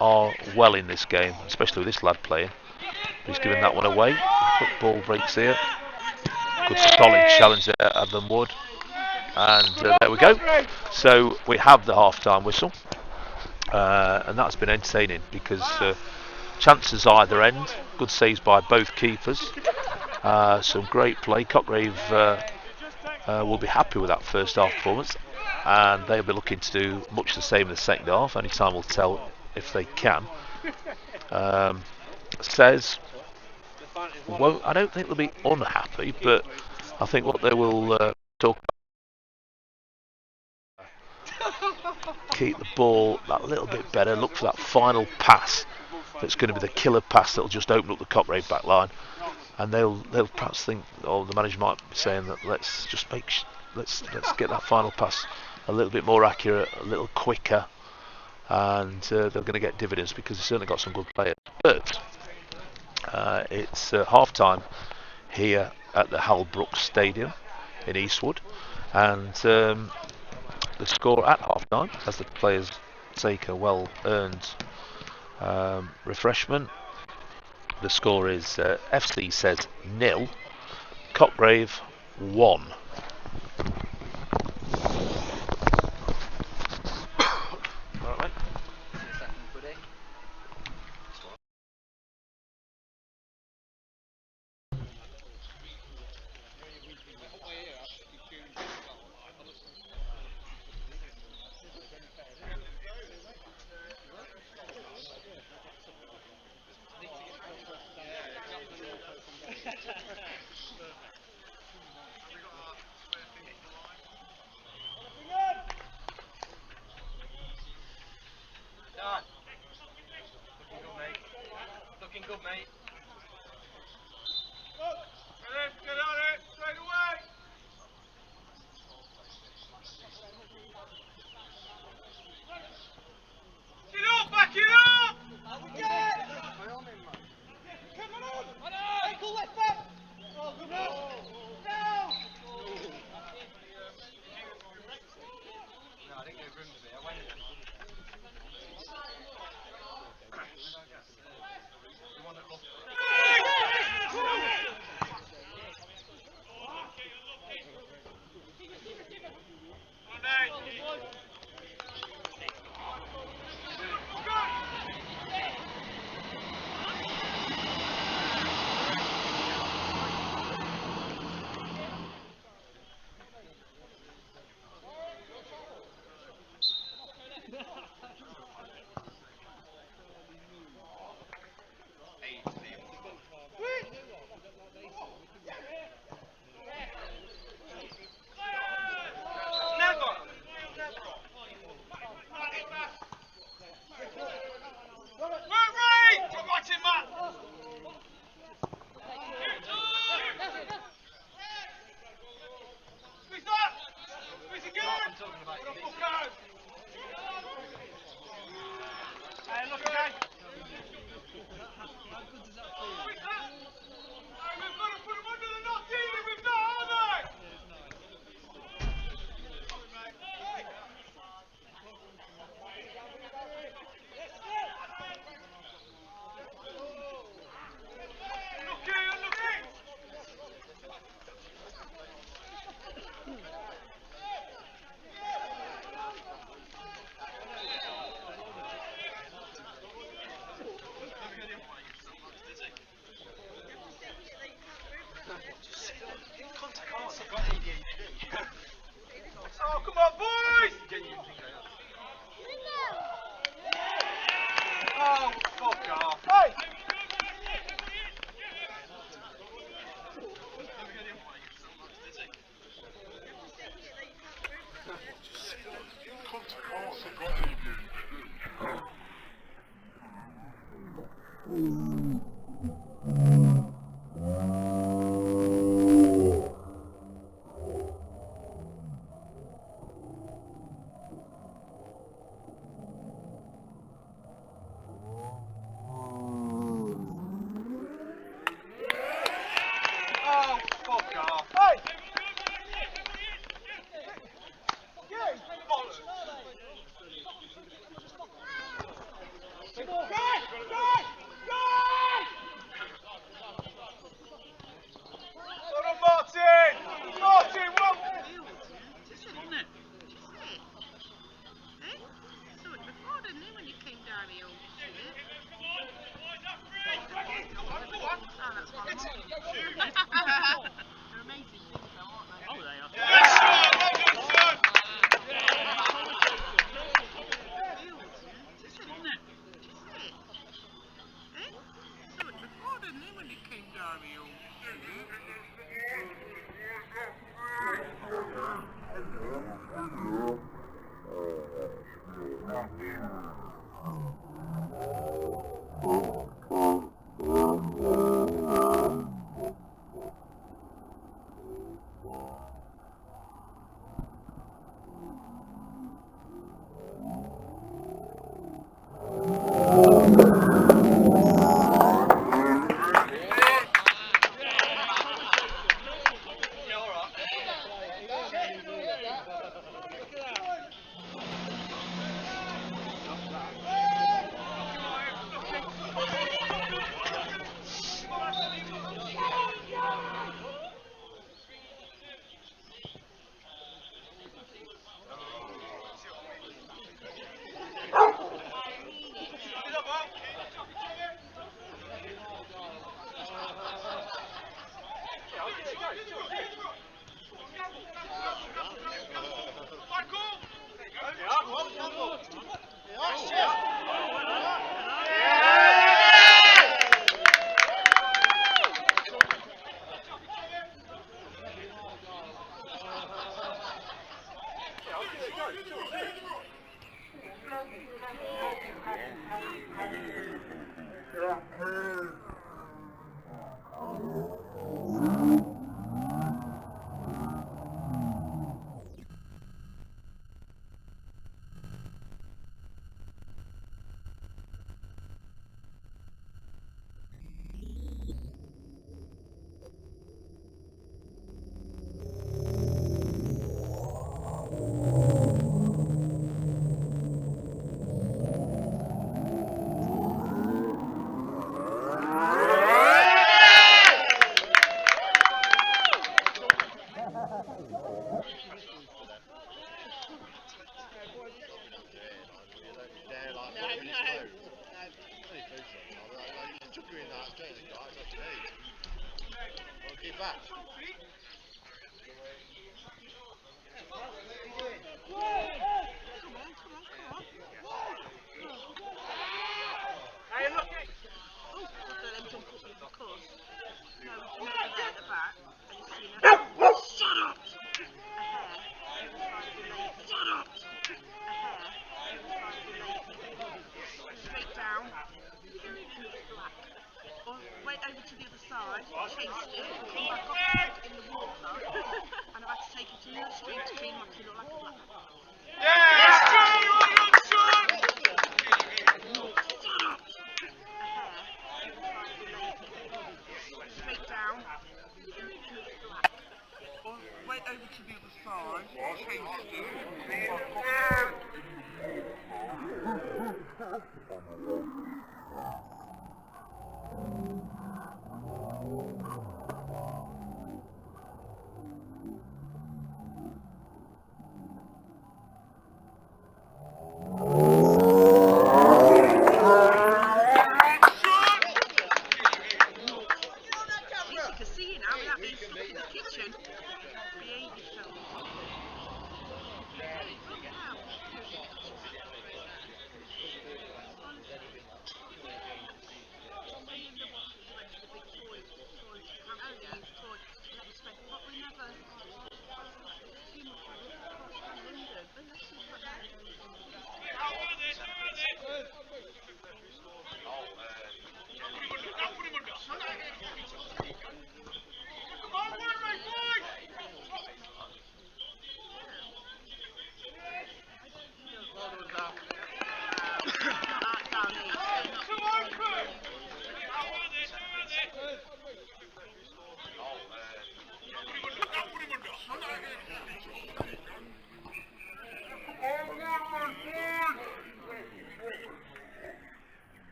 are well in this game, especially with this lad playing. He's giving that one away. Quick ball breaks here. Good solid challenge there, Adam Wood. And there we go. So we have the half-time whistle, and that's been entertaining because chances either end. Good saves by both keepers. Some great play. Cockgrave will be happy with that first half performance, and they'll be looking to do much the same in the second half. Only time will tell if they can. Sez won't. I don't think they'll be unhappy, but I think what they will talk about. Keep the ball that little bit better. Look for that final pass that's going to be the killer pass that'll just open up the Cockgrave back line, and they'll perhaps think, or the manager might be saying that let's get that final pass a little bit more accurate, a little quicker, and they're going to get dividends because they've certainly got some good players. But it's half time here at the Halbrook Stadium in Eastwood, and the score at half time as the players take a well earned refreshment. The score is FC-Sez 0, Cockgrave 1. Good, mate. Get on it, straight away. Get up, back it up. Come on. Ankle left back. Oh, good man. Down. No, I didn't go room to me. I went in.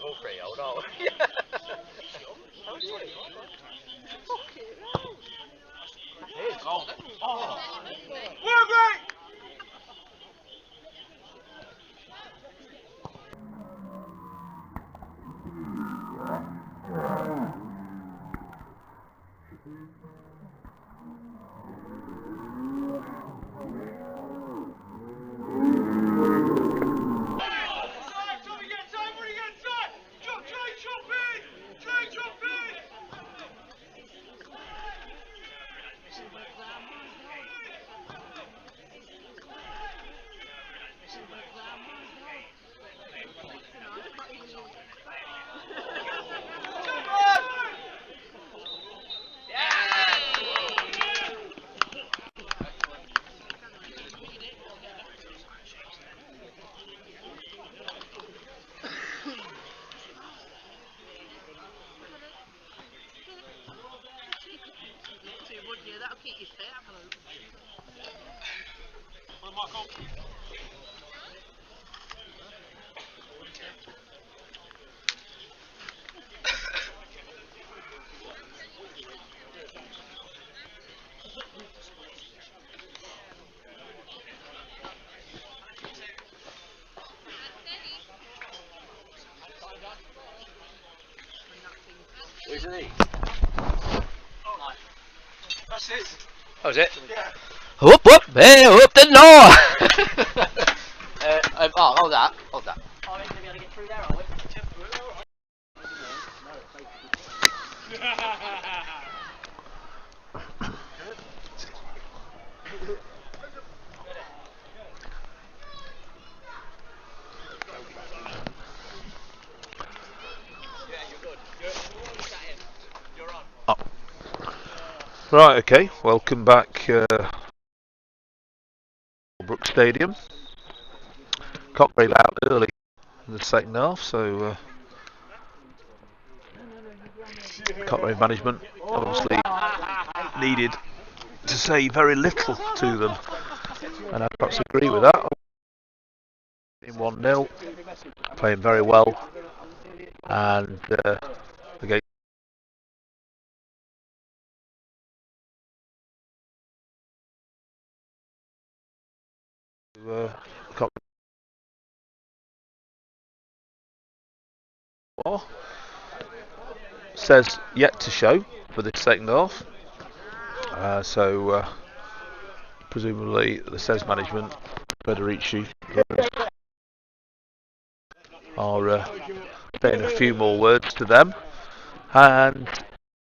All pretty old, aren't we? That'll keep you fit, have a look. Isn't he? That's it. Oh, is it? Yeah. Whoop whoop! Hey, whoop the door! Oh, hold that. Hold that. Oh, we're going to be able to get through there, are we? Right, okay, welcome back Brook Stadium. Cockgrave out early in the second half, so Cockgrave management obviously needed to say very little to them, and I perhaps agree with that. In 1-0, playing very well, and again says yet to show for the second half, so presumably the Sez management, Federici, are saying a few more words to them, and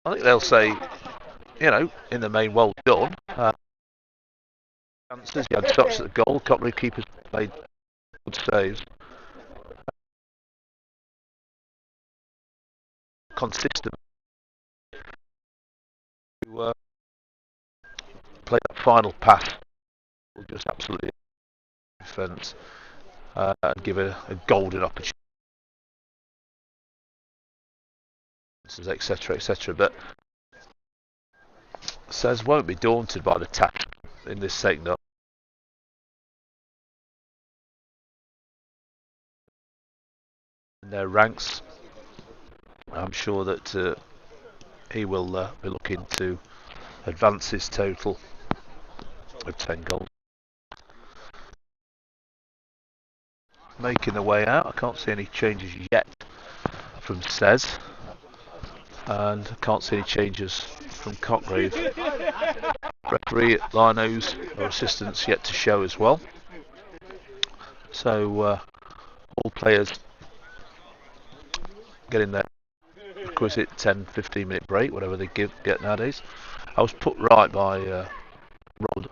I think they'll say, you know, in the main, well done. Chances, you had shots at the goal, Cockgrave keepers made good saves. Consistent to play that final pass will just absolutely defence and give a golden opportunity, etc., etc. But Sez won't be daunted by the task in this second half. In their ranks, I'm sure that he will be looking to advance his total of 10 goals. Making the way out, I can't see any changes yet from Sez, and I can't see any changes from Cockgrave. Referee at Linos or assistants yet to show as well. So all players getting their requisite 10-15 minute break, whatever they get nowadays. I was put right by Rod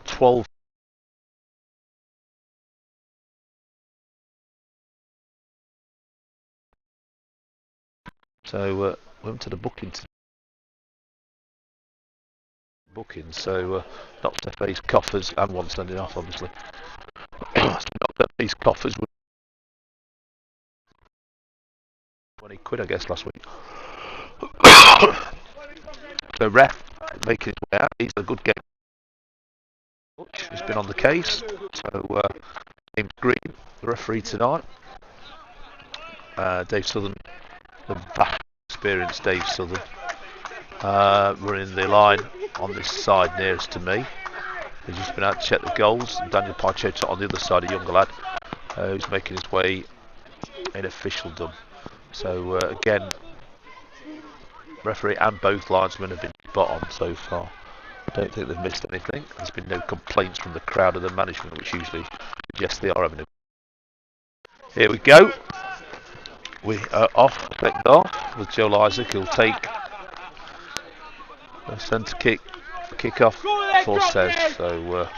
12. So we went to the booking booking, so knocked off these coffers and one sending off, obviously. So knocked off these coffers with 20 quid, I guess, last week. So ref making his way out. He's a good game. He's been on the case. So James Green, the referee tonight. Dave Southern, the vast experienced Dave Southern, running the line on this side nearest to me. He's just been out to check the goals. Daniel Parchetta on the other side, a younger lad, who's making his way in officialdom. So again, referee and both linesmen have been spot on so far. I don't think they've missed anything. There's been no complaints from the crowd or the management, which usually suggests they are having a... Here we go. We are off, clicked off with Joel Isaac. He'll take the centre kick off for Sez. So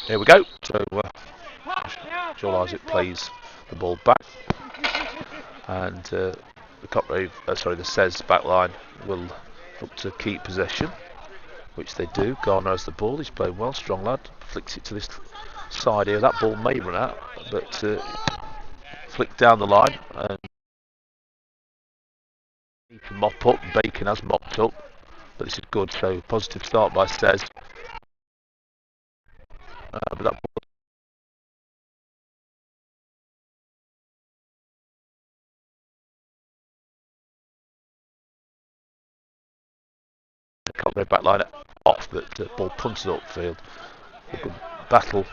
here we go. So Joel Isaac plays the ball back, and the the Sez back line will look to keep possession, which they do. Garner has the ball. He's playing well, strong lad. Flicks it to this side here. That ball may run out, but flick down the line and he can mop up. Bacon has mopped up, but this is good. So positive start by Sez. But that ball Cockgrave back line off, but ball punted upfield. A good battle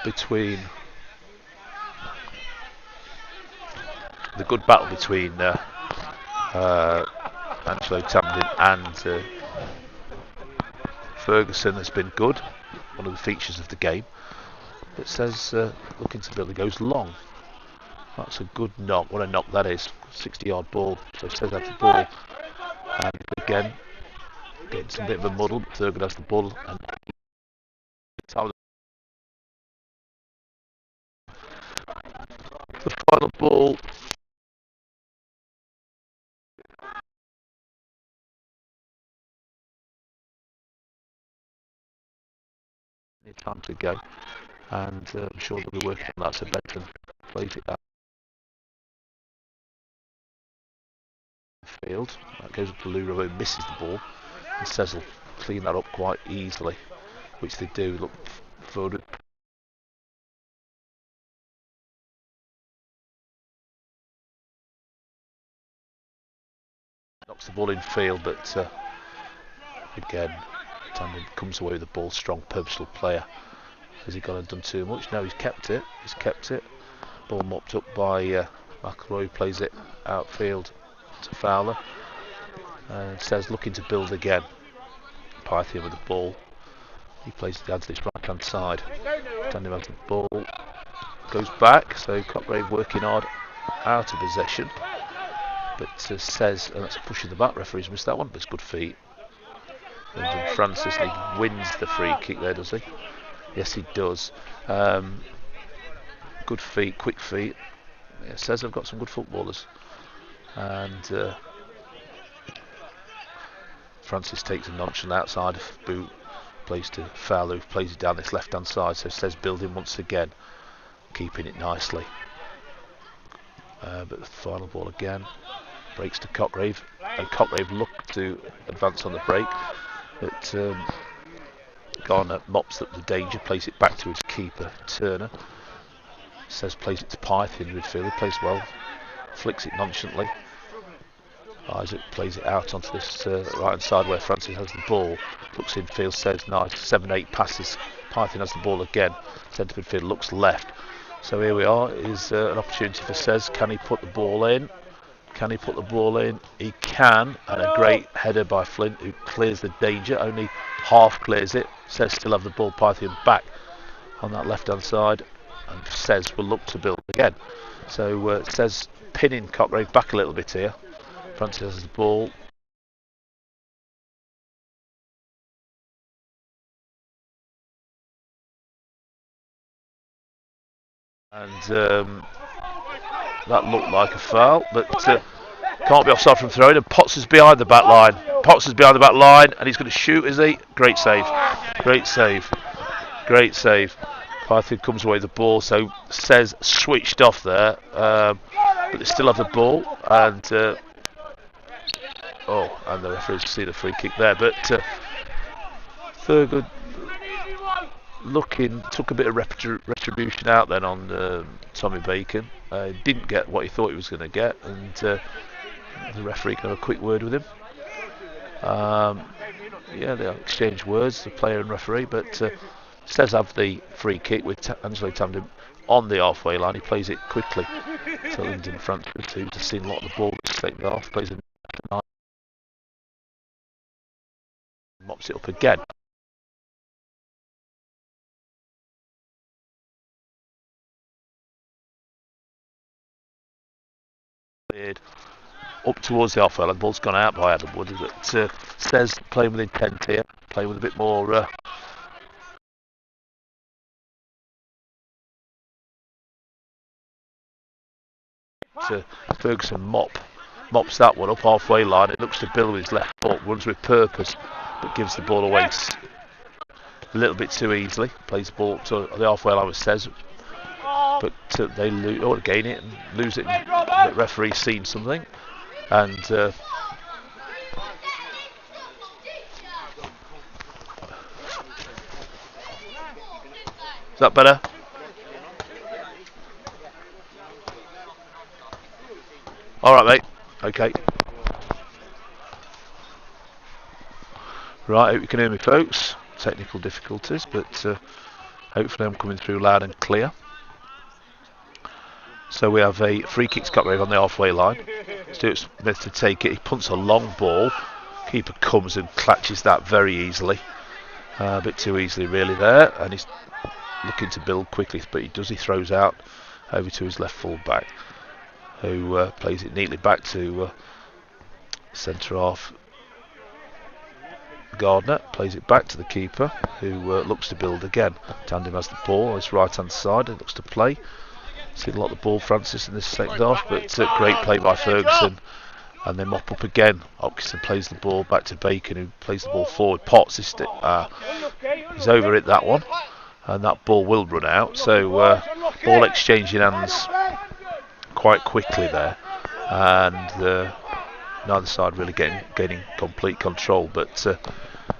between Angelo Tamdin and Ferguson has been good. One of the features of the game. It says looking to build. It goes long. That's a good knock. What a knock that is. 60-yard ball. So it says that's the ball. And again, getting some bit of a muddle. Thurgood has the ball. And the final ball. Time to go, and I'm sure they'll be working on that. So Benton plays it out field. That goes up to Lou Rowe, misses the ball, and Sez will clean that up quite easily, which they do. Look forward. Knocks the ball in field, but again, Tandem comes away with the ball. Strong, purposeful player. Has he gone and done too much? No, he's kept it. He's kept it. Ball mopped up by McElroy. Plays it outfield to Fowler. And Sez looking to build again. Python with the ball. He plays it down to this right hand side. Tandem has the ball. Goes back. So Cockgrave working hard out of possession. But Sez, and that's a push in the back. Referee's missed that one, but it's good feet. And Francis, he wins the free kick there, does he? Yes, he does. Good feet, quick feet. Yeah, Sez have got some good footballers. And Francis takes a notch on the outside of boot, plays to Fowler, who plays it down this left hand side. So Sez building once again, keeping it nicely. But the final ball again breaks to Cockgrave, and Cockgrave look to advance on the break. But Garner mops up the danger, plays it back to his keeper Turner. Sez plays it to Python in midfield. He plays well, flicks it nonchalantly. Isaac plays it out onto this right hand side where Francis has the ball. Looks infield, Sez nice 7-8 passes. Python has the ball again. Centre midfield looks left. So here we are. Is an opportunity for Sez. Can he put the ball in? Can he put the ball in? He can, and a great header by Flint, who clears the danger. Only half clears it. Sez still have the ball. Python back on that left hand side, and Sez will look to build again. So Sez pinning Cockgrave back a little bit here. Francis has the ball. And that looked like a foul, but Can't be offside from throwing, and Potts is behind the back line. Potts is behind the back line, and he's going to shoot, is he? Great save. Great save. Great save. Python comes away with the ball, so Sez switched off there, but they still have the ball, and and the referees see the free kick there, but Thurgood took a bit of retribution out then on Tommy Bacon. Didn't get what he thought he was going to get, and the referee can have a quick word with him. Yeah, they exchange words, the player and referee, but Sez have the free kick with Angelo Tamden on the halfway line. He plays it quickly to Lyndon Francis, who's seen a lot of the ball that's taken off, plays it, mops it up again. Up towards the halfway line, the ball's gone out by Adam Wood, but Sez playing with intent here, playing with a bit more Ferguson mops that one up halfway line. It looks to Bill with his left foot, runs with purpose, but gives the ball away a little bit too easily. Plays the ball to the halfway line with Sez, but they gain it and lose it. And the referee's seen something, and is that better? Alright, mate. Okay. Right, hope you can hear me, folks. Technical difficulties, but hopefully I'm coming through loud and clear. So we have a free kick to Cockgrave on the halfway line. Stuart Smith to take it. He punts a long ball. Keeper comes and clutches that very easily. A bit too easily, really, there. And he's looking to build quickly, but he throws out over to his left full back, who plays it neatly back to centre half Gardner. Plays it back to the keeper, who looks to build again. Tandem has the ball on his right hand side and looks to play. Seen a lot of the ball, Francis, in this second half, but great play by Ferguson, and they mop up again. Hopkinson plays the ball back to Bacon, who plays the ball forward. Potts he's over it, that one, and that ball will run out, so ball exchanging hands quite quickly there, and neither side really gaining complete control, but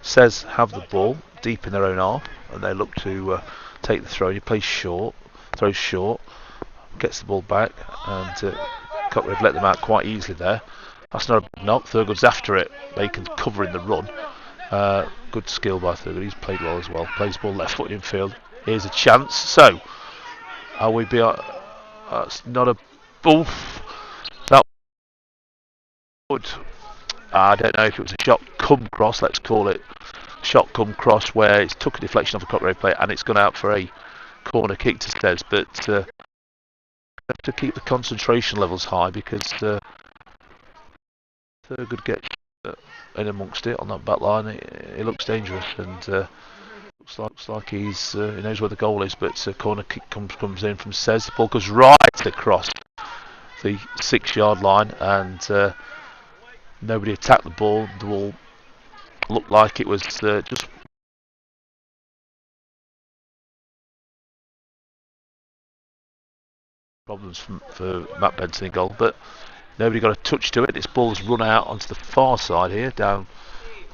Sez have the ball deep in their own half, and they look to take the throw. He plays short, throws short, gets the ball back, and Cockgrave let them out quite easily there. That's not a big knock. Thurgood's after it. Bacon's covering the run. Good skill by Thurgood. He's played well as well. Plays the ball left foot in field. Here's a chance. So, are we be? It's not a boof. That would. I don't know if it was a shot come cross. Let's call it shot come cross, where it's took a deflection off a Cockgrave player and it's gone out for a corner kick to Sez, but have to keep the concentration levels high, because Thurgood gets in amongst it on that back line. It looks dangerous, and looks like he knows where the goal is, but corner kick comes in from Sez. The ball goes right across the 6-yard line, and nobody attacked the ball. The ball looked like it was just problems for Matt Benson in goal, but nobody got a touch to it. This ball's run out onto the far side here, down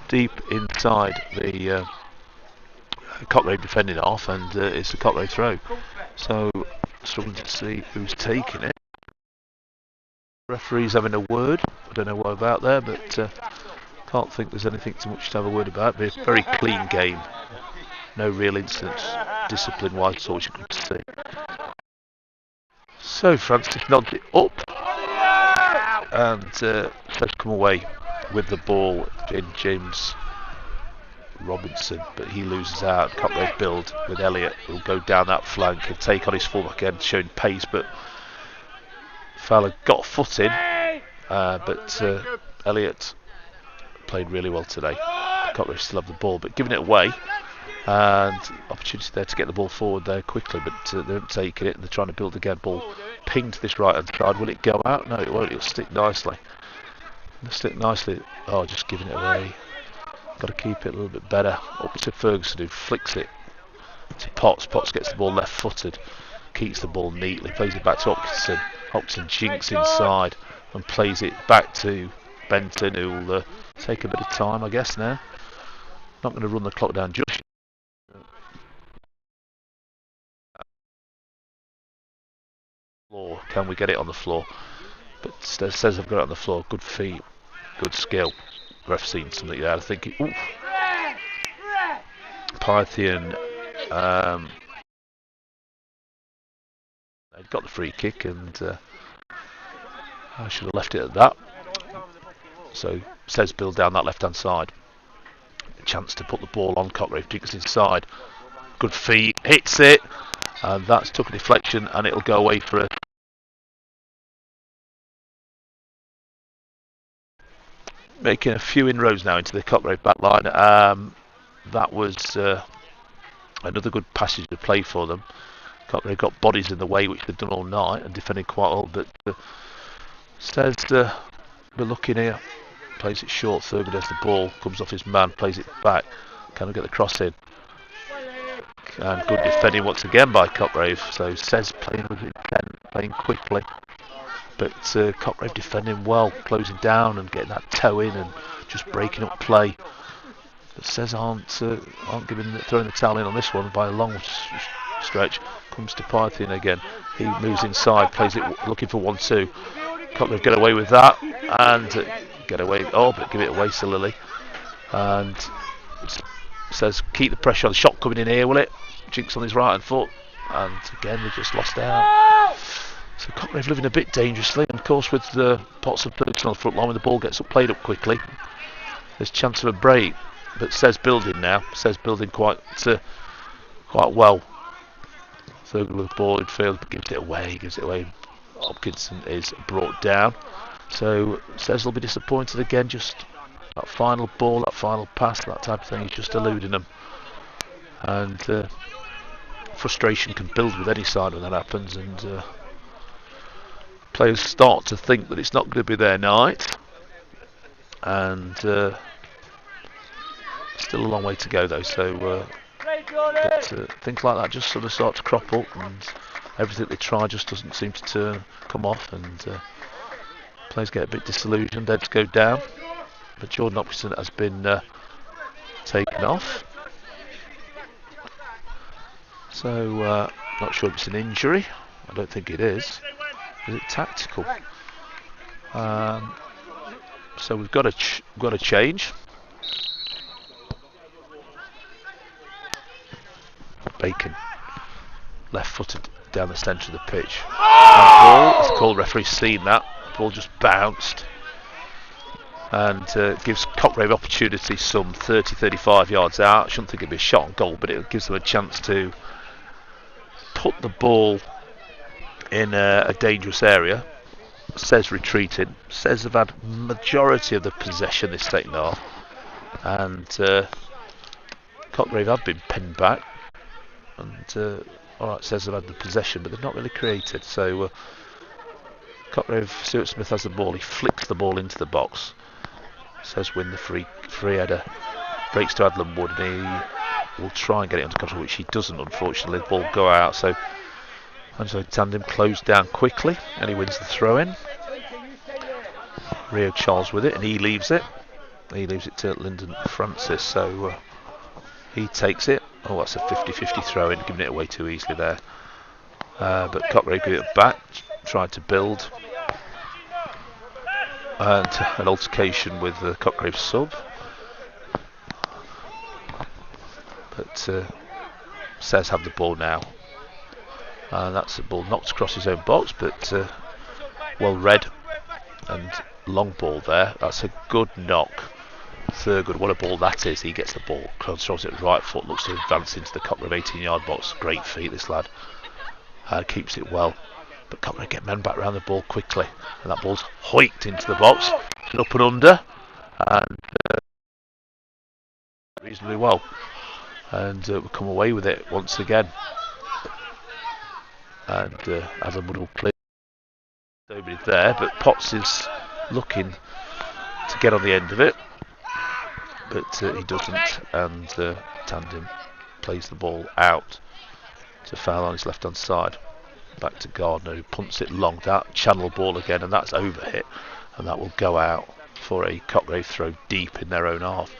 deep inside the Cockgrave defending half, and it's a Cockgrave throw. So struggling to see who's taking it. Referee's having a word. I don't know what about there, but can't think there's anything too much to have a word about. But it's a very clean game. No real incidents, discipline-wise, that's all you can see. So Francis nods it up, and let's come away with the ball in James Robinson, but he loses out. Cockgrave build with Elliott, who'll go down that flank and take on his fullback again, showing pace, but Fowler got a foot in, but Elliott played really well today. Cockgrave still have the ball, but giving it away, and opportunity there to get the ball forward there quickly, but they're not taking it, and they're trying to build again. Ball pinged to this right hand side. Will it go out? No, it won't. It'll stick nicely. Stick nicely. Oh, just giving it away. Got to keep it a little bit better. Up to Ferguson, who flicks it to Potts. Potts gets the ball left-footed, keeps the ball neatly, plays it back to Hopkinson. Hopkinson jinks inside and plays it back to Benton, who will take a bit of time, I guess, now. Not going to run the clock down just. Floor. Can we get it on the floor? But says I've got it on the floor. Good feet, good skill. Ref seen something there. I think it. Oof. Pythian. They'd got the free kick, and I should have left it at that. So says Bill down that left-hand side. A chance to put the ball on Cockgrave. Jiggers inside. Good feet, hits it, and that's took a deflection, and it'll go away for a. Making a few inroads now into the Cockgrave back line. That was another good passage to play for them. Cockgrave got bodies in the way, which they've done all night, and defended quite well. But Says we're looking here. Plays it short. Thurgood has the ball. Comes off his man. Plays it back. Can we get the cross in? And good defending once again by Cockgrave. So Says playing with intent, playing quickly. But Cockgrave defending well, closing down and getting that toe in and just breaking up play. But Says aren't throwing the towel in on this one by a long stretch. Comes to Pythian again. He moves inside, plays it, looking for 1-2. Cockgrave get away with that and get away. Oh, but give it away silly. And Says keep the pressure on. The shot coming in here, will it? Jinks on his right hand foot, and again they just lost out. So Cockgrave living a bit dangerously, and of course with the Potts and Ferguson on the front line, when the ball gets played up quickly, there's chance of a break. But Says building now. Says building quite well. Thurgood with the ball in field, gives it away. Hopkinson is brought down. So Says will be disappointed again. Just that final ball, that final pass, that type of thing. He's just eluding them, and frustration can build with any side when that happens, and players start to think that it's not going to be their night, and still a long way to go though. So things like that just sort of start to crop up, and everything they try just doesn't seem to come off, and players get a bit disillusioned, heads go down. But Jordan Hopkinson has been taken off, so not sure if it's an injury. I don't think it is. Is it tactical? So we've got a change. Bacon, left-footed down the centre of the pitch. That ball, it's called. Referee's seen that. The ball just bounced, and gives Cockgrave opportunity some 30-35 yards out. I shouldn't think it'd be a shot on goal, but it gives them a chance to put the ball in a dangerous area. Says retreating. Says have had majority of the possession this second half, and Cockgrave have been pinned back, and alright, Says have had the possession, but they've not really created. So Cockgrave, Stuart Smith has the ball. He flicks the ball into the box. Says win the free header, breaks to Adlam Wood, and he will try and get it under control, which he doesn't, unfortunately. The ball will go out, so Angelo Tandem closed down quickly, and he wins the throw in. Rio Charles with it, and he leaves it to Lyndon Francis, so he takes it. Oh, that's a 50-50 throw in, giving it away too easily there, but Cockgrave gave it back, tried to build, and an altercation with the Cockgrave sub, but Says have the ball now, and that's the ball knocked across his own box, but well read, and long ball there. That's a good knock. Thurgood, what a ball that is. He gets the ball, controls it with right foot, looks to advance into the Cockgrave 18-yard box. Great feet, this lad. Keeps it well, but Cockgrave get men back around the ball quickly, and that ball's hoiked into the box, up and under, and reasonably well, and we'll come away with it once again. And Adam Wood will play. Nobody there, but Potts is looking to get on the end of it, but he doesn't, and Tandem plays the ball out to foul on his left hand side. Back to Gardner, who punts it long, that channel ball again, and that's over hit, and that will go out for a Cockgrave throw deep in their own half.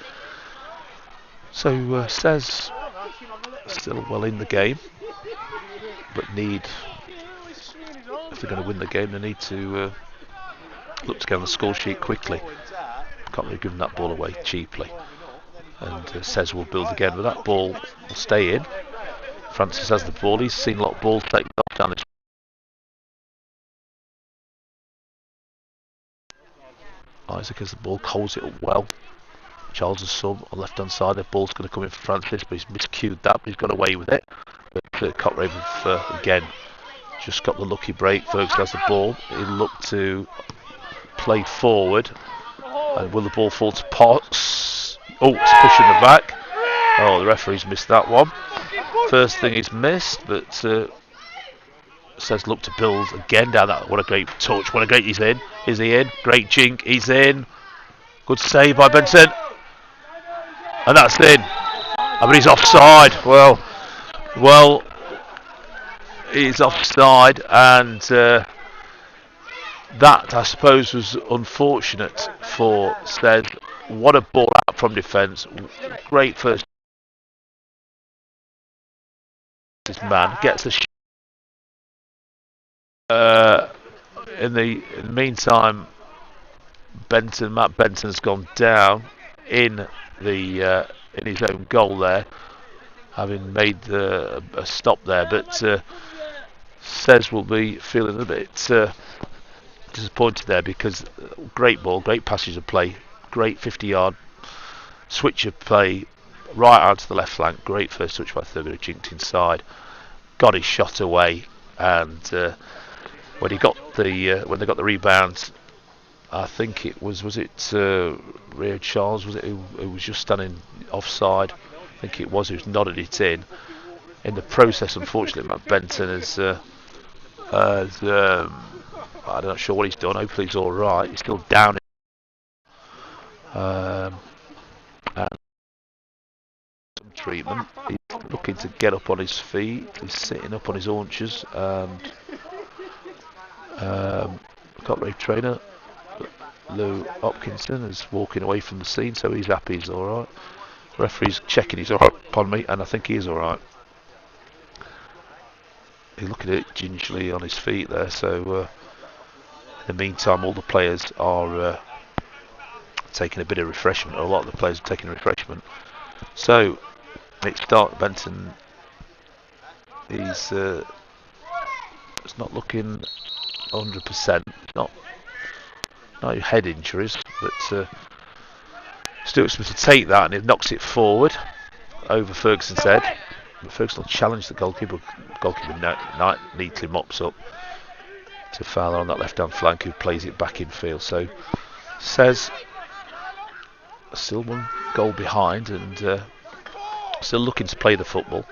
So Sez still well in the game, but if they're going to win the game, they need to look to get on the score sheet quickly. Can't really give that ball away cheaply, and Sez will build again, but that ball will stay in. Francis has the ball. He's seen a lot of balls taken off down his. Isaac has the ball, holds it up well. Charles is sub on left hand side. The ball's going to come in for Francis, but he's miscued that, but he's got away with it. But Cockgrave have again just got the lucky break. Ferguson has the ball. He'll look to play forward, and will the ball fall to Potts? Oh, it's pushing the back. Oh, the referee's missed that one. First thing he's missed, but Says look to build again down that. What a great touch. What a great. He's in. Is he in? Great jink. He's in. Good save by Benson. And that's in. But he's offside. Well, he's offside, and that I suppose was unfortunate for Sez. What a ball out from defence. Great first. This man gets a shot. In the meantime, Matt Benson's gone down in his own goal there, having made a stop there. But Sez will be feeling a bit disappointed there, because great ball, great passage of play, great 50-yard switch of play right out to the left flank. Great first touch by Thurgood, jinked inside, got his shot away, and when they got the rebound, I think it was Rio Charles, was it, who was just standing offside? I think it was, who's nodded it in. In the process, unfortunately, Matt Benton I'm not sure what he's done. Hopefully he's all right. He's still down. And some treatment. He's looking to get up on his feet. He's sitting up on his haunches, and Cockgrave trainer Lou Hopkinson is walking away from the scene, so he's happy he's alright. Referee's checking he's alright, pardon me, and I think he is alright. He's looking at it gingerly on his feet there, so in the meantime all the players are taking a bit of refreshment, or a lot of the players are taking refreshment. So it's Benton, he's not looking 100%, not head injuries, but Stuart Smith to take that, and he knocks it forward over Ferguson's head. But Ferguson will challenge the goalkeeper. Goalkeeper neatly mops up to Fowler on that left hand flank, who plays it back in field. So Sez still one goal behind, and still looking to play the football.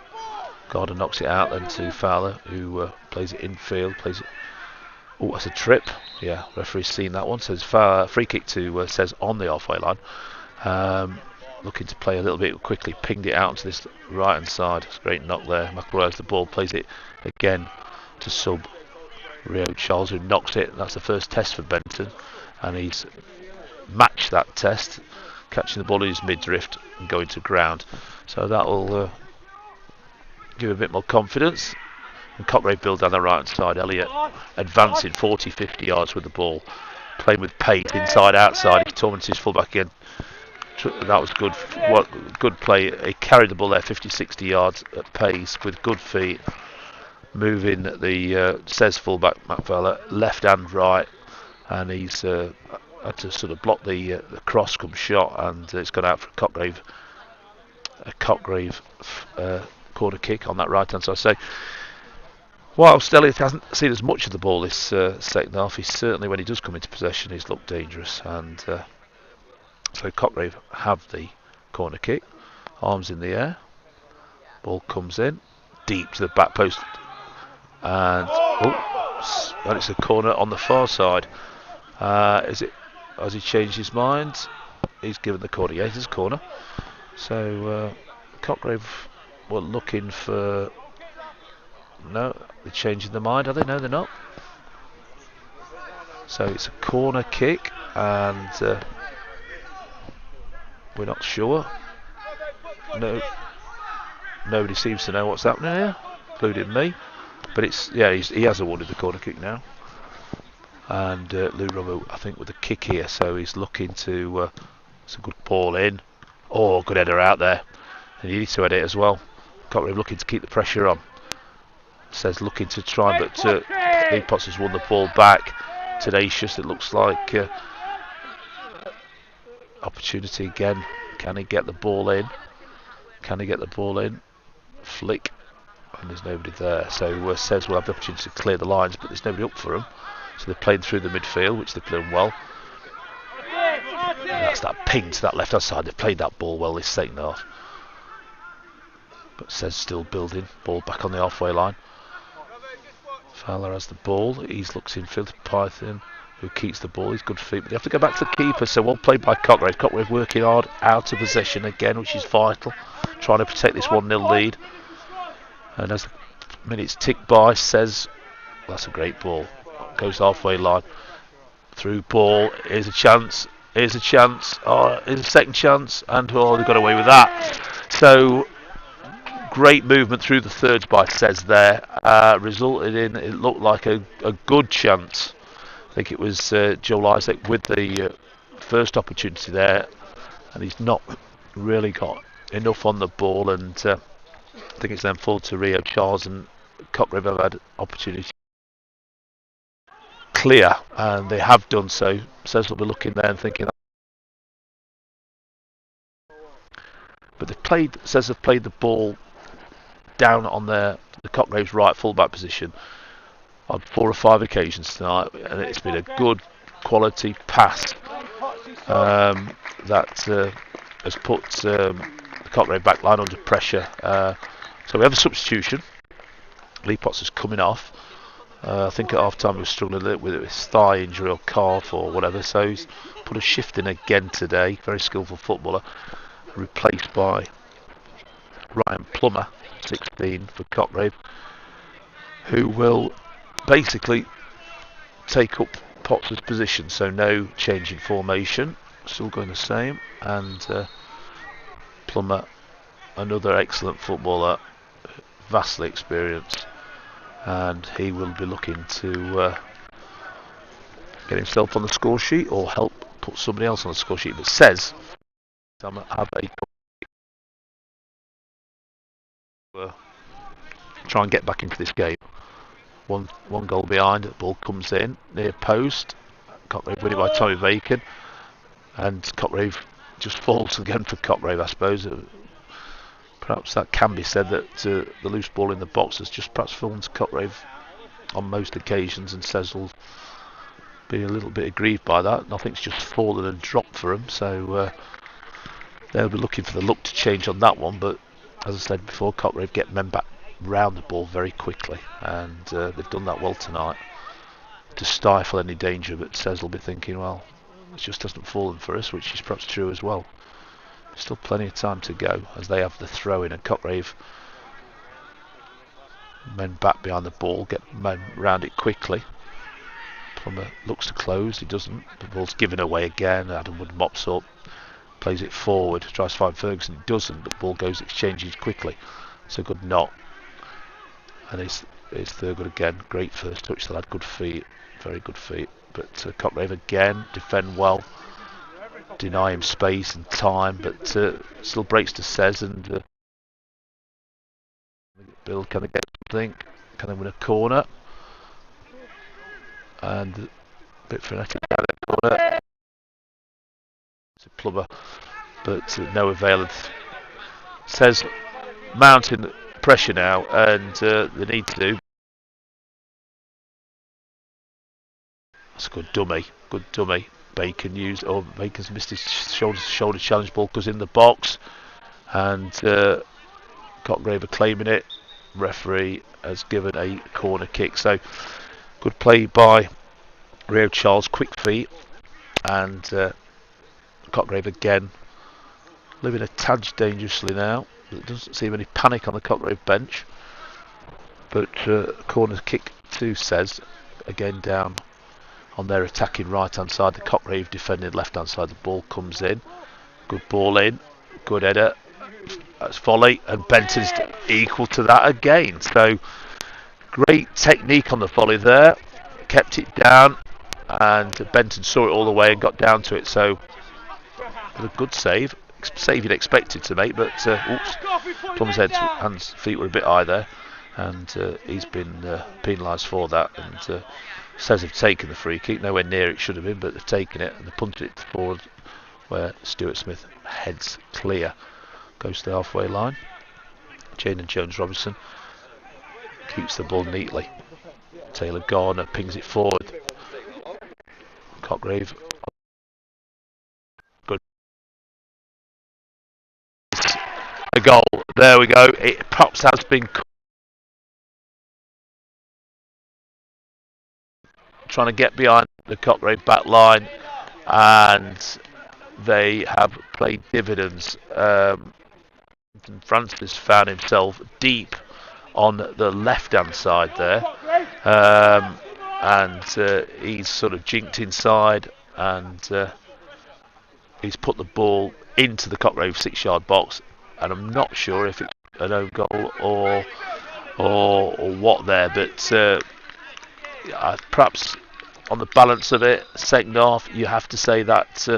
Gardner knocks it out then to Fowler, who plays it in field, plays it. Oh, that's a trip. Yeah, referee's seen that one. Says free kick to Sez on the halfway line. Looking to play a little bit quickly, pinged it out to this right hand side. It's a great knock there. McElroy has the ball, plays it again to sub Rio Charles, who knocks it. That's the first test for Benton, and he's matched that test, catching the ball in his mid-drift and going to ground. So that will give a bit more confidence. And Cockgrave build down the right hand side. Elliott advancing 40-50 yards with the ball, playing with pace inside outside. He torments his fullback again. That was good. Good play. He carried the ball there 50-60 yards at pace with good feet, moving the Sez fullback Matt Fowler left and right, and he's had to sort of block the cross come shot, and it's gone out for Cockgrave. A Cockgrave corner kick on that right hand side. So whilst Elliott hasn't seen as much of the ball this second half, he's certainly, when he does come into possession, he's looked dangerous, and so Cockgrave have the corner kick, arms in the air, ball comes in deep to the back post, and it's a corner on the far side. Is it has he changed his mind? He's given the corner. Yeah, it is a corner. So Cockgrave were looking for. No, they're changing their mind, are they? No, they're not. So it's a corner kick, and we're not sure. No, nobody seems to know what's happening here, including me. But it's he has awarded the corner kick now, and Lou Romo, I think, with the kick here. So he's looking to. It's a good ball in. Oh, good header out there, and he needs to head it as well. Cockgrave looking to keep the pressure on. Says looking to try, but Lee Potts has won the ball back. Tenacious, it looks like. Opportunity again. Can he get the ball in? Can he get the ball in? Flick. And there's nobody there. So Sez will have the opportunity to clear the lines, but there's nobody up for him. So they're playing through the midfield, which they're playing well. And that's that ping to that left hand side. They've played that ball well this second half. But Sez still building. Ball back on the halfway line. Fowler has the ball. He's looks infield to Python, who keeps the ball. He's good feet, but they have to go back to the keeper. So well played by Cockgrave. Cockgrave working hard out of possession again, which is vital. Trying to protect this 1-0 lead. And as the minutes tick by, Sez, that's a great ball. Goes halfway line. Through ball. Here's a chance. Here's a chance. Oh, here's a second chance. And they got away with that. So great movement through the thirds by Sez there. Resulted in, it looked like a good chance. I think it was Joel Isaac with the first opportunity there. And he's not really got enough on the ball. And I think it's then forward to Rio Charles, and Cockgrave have had opportunity clear, and they have done so. Sez will be looking there and thinking. But Sez have played the ball down on the Cockgrave's right fullback position on 4 or 5 occasions tonight, and it's been a good quality pass that has put the Cockgrave back line under pressure. So we have a substitution. Lee Potts is coming off. I think at half time he was struggling a little with his thigh injury or calf or whatever, so he's put a shift in again today. Very skillful footballer, replaced by Ryan Plummer, 16 for Cockgrave, who will basically take up Potts' position. So no change in formation, still going the same. And Plummer, another excellent footballer, vastly experienced, and he will be looking to get himself on the score sheet or help put somebody else on the score sheet. But Sez have try and get back into this game. One goal behind, the ball comes in near post. Cockgrave winning by Tommy Bacon, and Cockgrave just falls again for Cockgrave, I suppose. Perhaps that can be said, that the loose ball in the box has just perhaps fallen to Cockgrave on most occasions, and Sez will be a little bit aggrieved by that. Nothing's just fallen and dropped for him, so they'll be looking for the look to change on that one. But as I said before, Cockgrave get men back round the ball very quickly, and they've done that well tonight to stifle any danger. But Sez will be thinking, well, it just hasn't fallen for us, which is perhaps true as well. Still plenty of time to go as they have the throw in, and Cockgrave men back behind the ball, get men round it quickly. Plummer looks to close, he doesn't. The ball's given away again. Adam Wood mops up, plays it forward, tries to find Ferguson, it doesn't. The ball goes, exchanges quickly. It's a good knock, and it's Thurgood again. Great first touch. They had good feet, very good feet. But Cockgrave again defend well, deny him space and time, but still breaks to Sez. And Bill, can they get something? Can they win a corner? And a bit frenetic down the corner. It's a Plummer, but no avail. Sez mounting pressure now, and they need to. That's a good dummy. Bacon used, or Bacon's missed his shoulder challenge. Ball goes in the box, and Cockgrave are claiming it. Referee has given a corner kick. So good play by Rio Charles, quick feet, and Cockgrave again living a tad dangerously now. There doesn't seem any panic on the Cockgrave bench, but corner kick to Sez again down on their attacking right hand side. The Cockgrave defending left hand side. The ball comes in, good ball in, good header, that's volley, and Benton's equal to that again. So great technique on the volley there, kept it down, and Benton saw it all the way and got down to it. So a good save you'd expected to make, but oops, Plum's feet were a bit high there, and he's been penalised for that. And Sez have taken the free kick, nowhere near it should have been, but they've taken it and they punted it forward where Stuart Smith heads clear, goes to the halfway line. Jaden Jones-Robinson keeps the ball neatly. Taylor Garner pings it forward. Cockgrave, good. A goal. There we go. It perhaps has been trying to get behind the Cockgrave back line, and they have played dividends. Francis found himself deep on the left hand side there, and he's sort of jinked inside, and he's put the ball into the Cockgrave 6-yard box, and I'm not sure if it's an own goal or what there, but perhaps on the balance of it, second half, you have to say that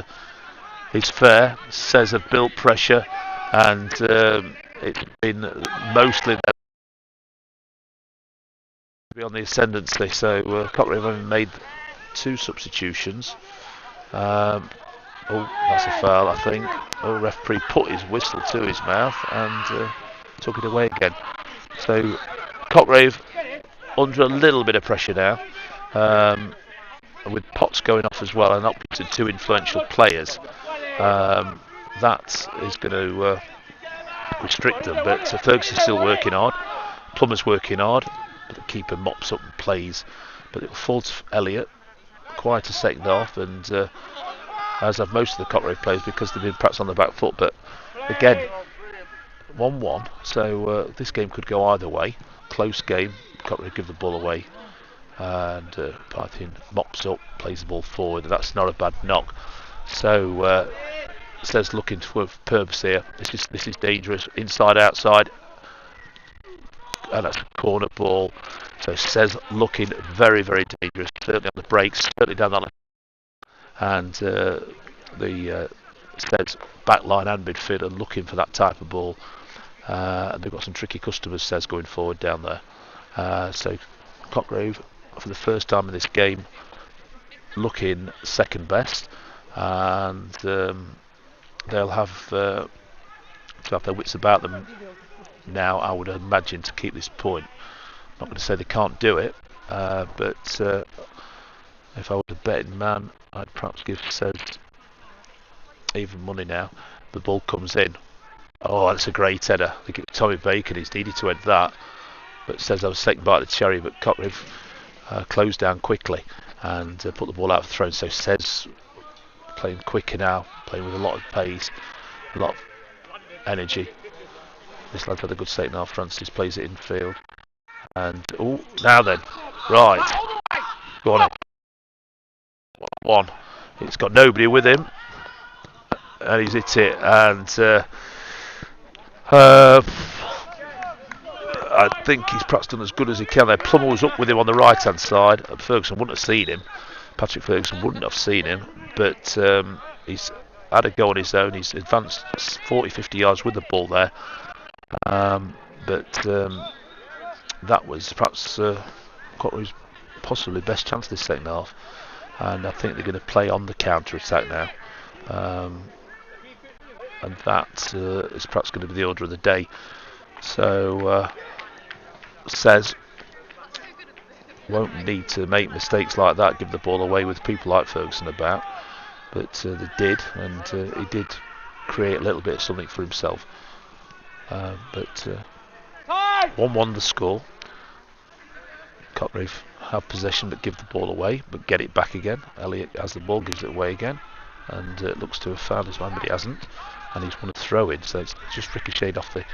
is fair. Sez have built pressure, and it's been mostly on the ascendancy. So Cockgrave have made 2 substitutions. Oh, that's a foul, I think. Oh, referee put his whistle to his mouth and took it away again. So Cockgrave under a little bit of pressure now, with Potts going off as well, and up to 2 influential players. That is going to restrict them, but Ferguson's still working hard. Plummer's working hard, but the keeper mops up and plays. But it will fall to Elliott. Quite a second half, and as have most of the Cockgrave players, because they've been perhaps on the back foot. But again, 1-1, so this game could go either way. Close game. Cockgrave give the ball away, and Parthian mops up, plays the ball forward. That's not a bad knock. So Sez looking for purpose here. This is dangerous. Inside, outside, and that's a corner ball. So Sez looking very, very dangerous. Certainly on the brakes, certainly down that line. And the Sez back line and midfield are looking for that type of ball. And they've got some tricky customers, Sez, going forward down there. So Cockgrave, for the first time in this game, looking second best, and they'll have to have their wits about them now, I would imagine, to keep this point. I'm not going to say they can't do it, but if I was a betting man, I'd perhaps give Sez even money now. The ball comes in. Oh, that's a great header. I think it was Tommy Bacon. He's needed to head that, but Sez I was second bite of the cherry, but Cockgrave closed down quickly and put the ball out of the throw. So Sez playing quicker now, playing with a lot of pace, a lot of energy. This lad's had a good second half. Francis plays it infield, and oh, now then, right, go on in. 1-1. It's got nobody with him, and he's hit it, and I think he's perhaps done as good as he can there. Plummer was up with him on the right hand side. Ferguson wouldn't have seen him. Patrick Ferguson wouldn't have seen him, but he's had a go on his own. He's advanced 40-50 yards with the ball there, but that was perhaps Cotgrave's possibly best chance this second half, and I think they're going to play on the counter attack now, and that is perhaps going to be the order of the day. So Sez won't need to make mistakes like that, give the ball away with people like Ferguson about, but they did, and he did create a little bit of something for himself. But 1-1 the score. Cockgrave have possession but give the ball away, but get it back again. Elliot has the ball, gives it away again, and looks to have found his man, but he hasn't, and he's won a throw in, so it's just ricocheted off the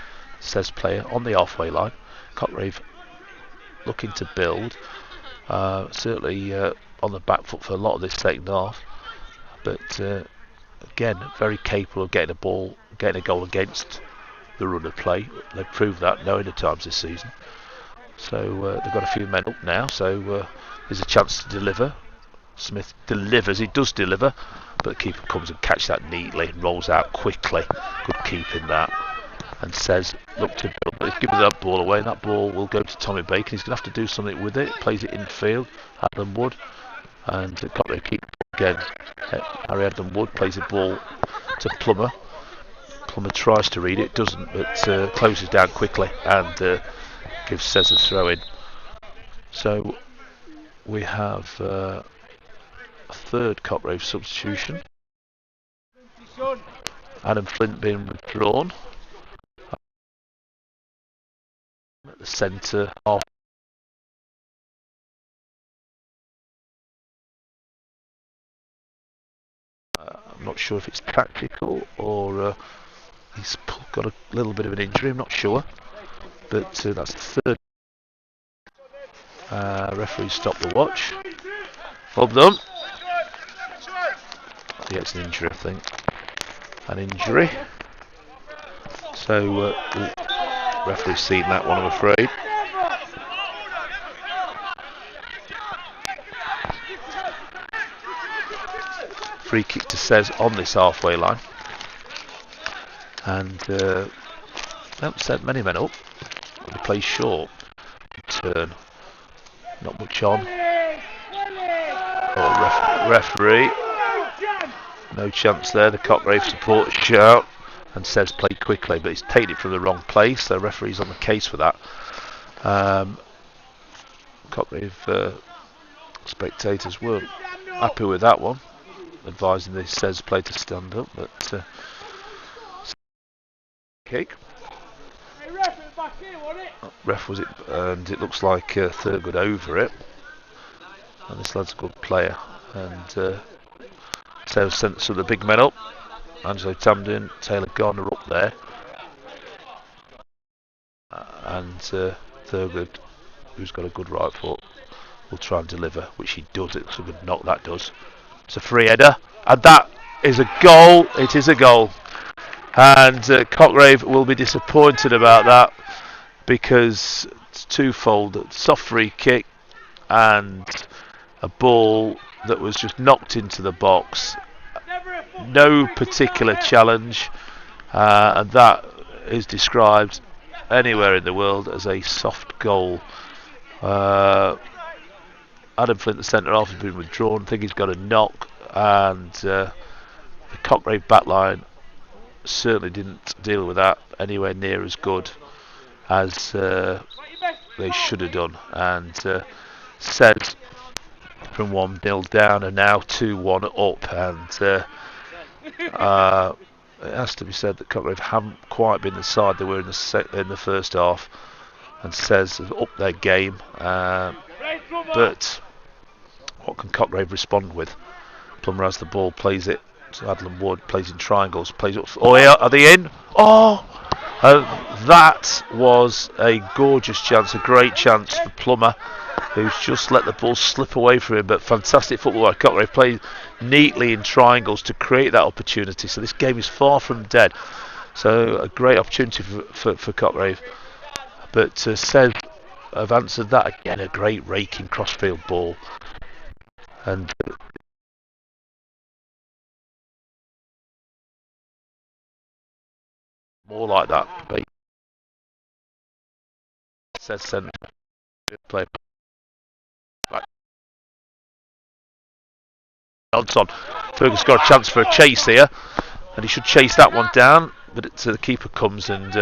Sez player on the halfway line. Cockgrave looking to build, certainly on the back foot for a lot of this second half, but again very capable of getting a ball, getting a goal against the run of play. They've proved that knowing the times this season. So they've got a few men up now, so there's a chance to deliver. Smith delivers, he does deliver, but the keeper comes and catches that neatly and rolls out quickly. Good keeping that. And Sez look to build, but he's given that ball away, and that ball will go to Tommy Bacon. He's going to have to do something with it. Plays it infield, Adam Wood, and Cockgrave keep again. Harry Adam Wood plays the ball to Plummer. Plummer tries to read it, doesn't, but closes down quickly and gives Sez a throw in. So we have a third Cockgrave substitution. Adam Flint being withdrawn. At the centre half. I'm not sure if it's tactical or he's got a little bit of an injury, I'm not sure. But that's the third. Referee stopped the watch. Bob them. Yeah, it's an injury, I think. An injury. So, referee's seen that one, I'm afraid. Free kick to Sez on this halfway line. And they haven't sent many men up. They play short. Turn. Not much on. Oh, referee. No chance there. The Cockgrave supporters shout. And Sez played quickly, but he's taken it from the wrong place. So referee's on the case for that. Cockgrave spectators weren't happy with that one, advising the Sez play to stand up, but kick. Ref was it, and it looks like Thurgood over it. And this lad's a good player. And Sez sent some of the big men up. Angelo Tamden, Taylor Garner up there. And Thurgood, who's got a good right foot, will try and deliver, which he does. It's a good knock, that does. It's a free header, and that is a goal. It is a goal. And Cockgrave will be disappointed about that, because it's twofold. Soft free kick and a ball that was just knocked into the box. No particular challenge, and that is described anywhere in the world as a soft goal. Adam Flint, the centre half, has been withdrawn. I think he's got a knock, and the Cockgrave backline certainly didn't deal with that anywhere near as good as they should have done. And Sez from 1-0 down and now 2-1 up, and it has to be said that Cockgrave haven't quite been the side they were in the first half, and Sez has upped their game, but what can Cockgrave respond with? Plummer has the ball, plays it to Adlam Wood, plays in triangles, plays up. Oh, yeah, are they in? Oh, that was a gorgeous chance, a great chance for Plummer, who's just let the ball slip away from him. But fantastic football by Cockgrave, played neatly in triangles to create that opportunity. So this game is far from dead. So a great opportunity for Cockgrave. But Sez have answered that again. A great raking crossfield ball, and more like that. Sez sent play back. Odds on. Ferguson's got a chance for a chase here, and he should chase that one down. But the keeper comes and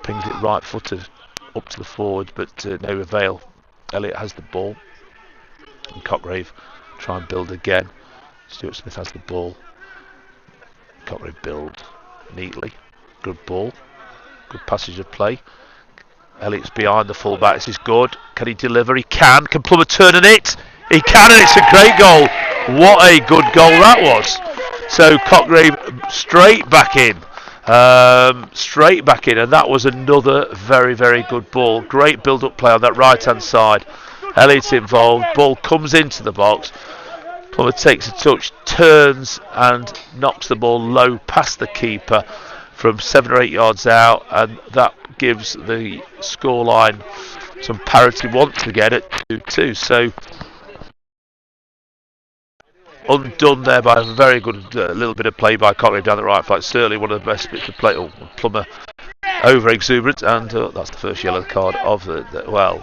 pings it right footed up to the forward, but no avail. Elliot has the ball, and Cockgrave try and build again. Stuart Smith has the ball. Cockgrave build neatly. Good ball. Good passage of play. Elliott's behind the fullback. This is good. Can he deliver? He can. Can Plummer turn on it? He can, and it's a great goal. What a good goal that was. So Cockgrave straight back in. Straight back in, and that was another very, very good ball. Great build-up play on that right-hand side. Elliott's involved. Ball comes into the box. Plummer takes a touch, turns and knocks the ball low past the keeper from 7 or 8 yards out, and that gives the scoreline some parity once again at 2-2. So undone there by a very good little bit of play by Cockgrave down the right flank. Certainly one of the best bits of play. Oh, Plummer over exuberant, and that's the first yellow card of the well.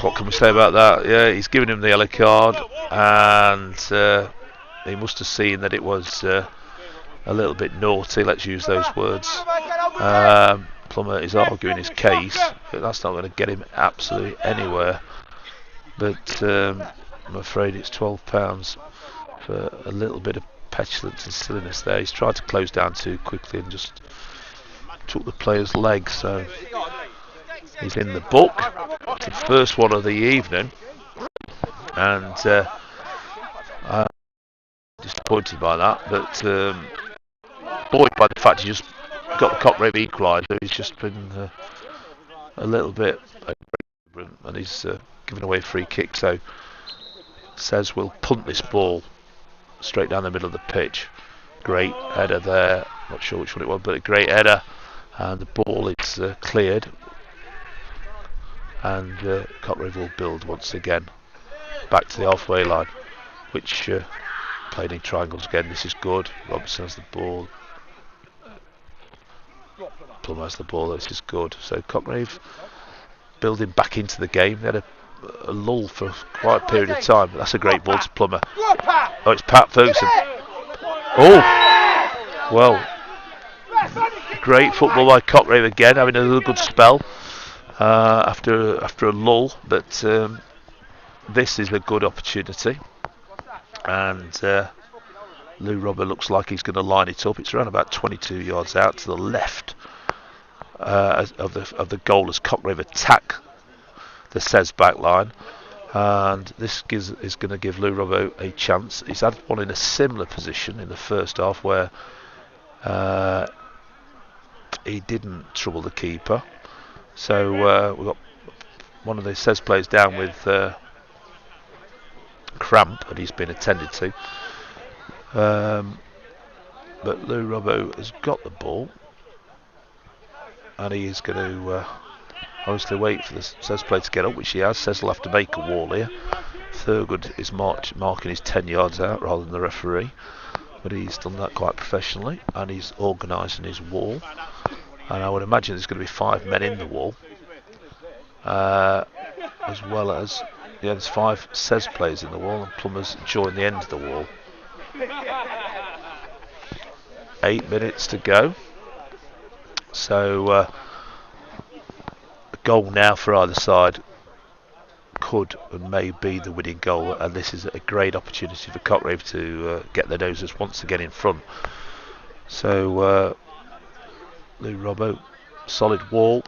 What can we say about that? Yeah, he's given him the yellow card, and he must have seen that it was a little bit naughty. Let's use those words. Plummer is arguing his case, but that's not going to get him absolutely anywhere. But I'm afraid it's £12 for a little bit of petulance and silliness there. He's tried to close down too quickly and just took the player's leg, so he's in the book. It's the first one of the evening, and I'm disappointed by that, but buoyed by the fact he just got the Cockgrave equaliser. He's just been a little bit exuberant, and he's given away a free kick, so Sez will punt this ball straight down the middle of the pitch. Great header there, not sure which one it was, but a great header, and the ball is cleared, and Cockgrave will build once again back to the halfway line, which played in triangles again. This is good. Robinson has the ball, Plummer has the ball. This is good. So Cockgrave building back into the game. They had a lull for quite a period of time. That's a great ball to Plummer. Oh, it's Pat Ferguson. Oh, well, great football by Cockgrave again, having a good spell after a lull. But this is a good opportunity, and Lou Robber looks like he's going to line it up. It's around about 22 yards out to the left of the goal as Cockgrave attack the Sez back line, and this is going to give Lou Robbo a chance. He's had one in a similar position in the first half where he didn't trouble the keeper. So we've got one of the Sez players down with cramp, and he's been attended to. But Lou Robbo has got the ball, and he is going to obviously wait for the Sez player to get up, which he has. Sez will have to make a wall here. Thurgood is marking his 10 yards out rather than the referee, but he's done that quite professionally, and he's organising his wall. And I would imagine there's going to be 5 men in the wall, as well as there's 5 Sez players in the wall, and Plummer's joined the end of the wall. 8 minutes to go. So a goal now for either side could and may be the winning goal, and this is a great opportunity for Cockgrave to get their noses once again in front. So Lou Robbo, solid wall,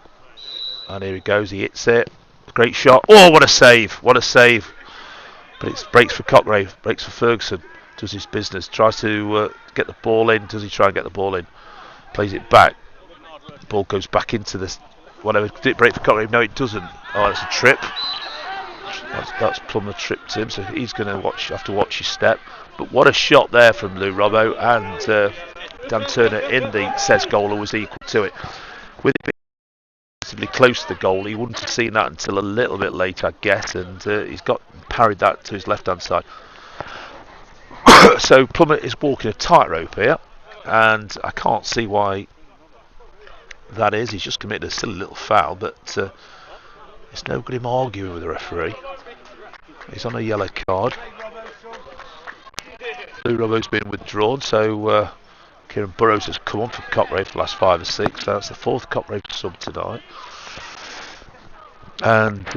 and here he goes, he hits it, great shot. Oh, what a save, what a save. But it breaks for Cockgrave, breaks for Ferguson, does his business, tries to get the ball in. Does he try and get the ball in? Plays it back, the ball goes back into this, whatever. Did it break for Cockgrave? No, it doesn't. Oh, it's a trip. That's Plummer tripped him, so he's going to have to watch his step. But what a shot there from Lou Robbo, and Dan Turner in the Sez goal was equal to it. With it being relatively close to the goal, he wouldn't have seen that until a little bit late, I guess, and he's parried that to his left hand side. So Plummer is walking a tightrope here, and I can't see why that is. He's just committed a silly little foul, but it's no good him arguing with the referee. He's on a yellow card. Lou Robbo's been withdrawn, so Kieran Burrows has come on for Cockgrave for the last 5 or 6. So that's the 4th Cockgrave sub tonight. And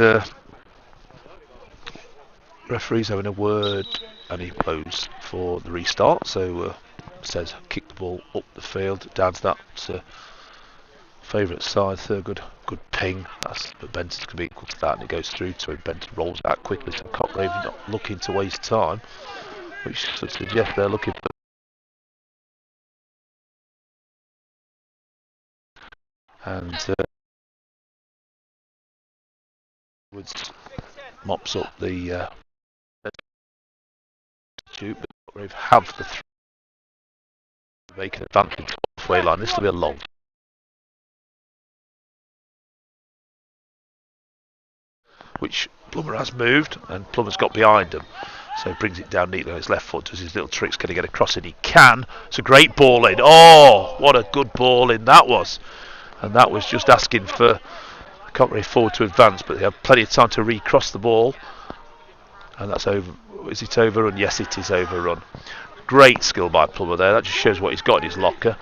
referee's having a word, and he blows for the restart. So says kick the ball up the field down to that favourite side. Third good ping. But Benton's going to be equal to that, and it goes through to him. Benton rolls out quickly to Cockgrave, not looking to waste time, which suggests they're looking for. And Woods mops up the shoot, but Cockgrave have the make an advantage halfway line. This will be a long. Which Plummer has moved, and Plummer's got behind him, so he brings it down neatly on his left foot, does his little tricks. Can he get across it? He can. It's a great ball in. Oh, what a good ball in that was. And that was just asking for Cockgrave forward to advance, but they have plenty of time to recross the ball. And that's over. Is it overrun? Yes, it is overrun. Great skill by Plummer there. That just shows what he's got in his locker.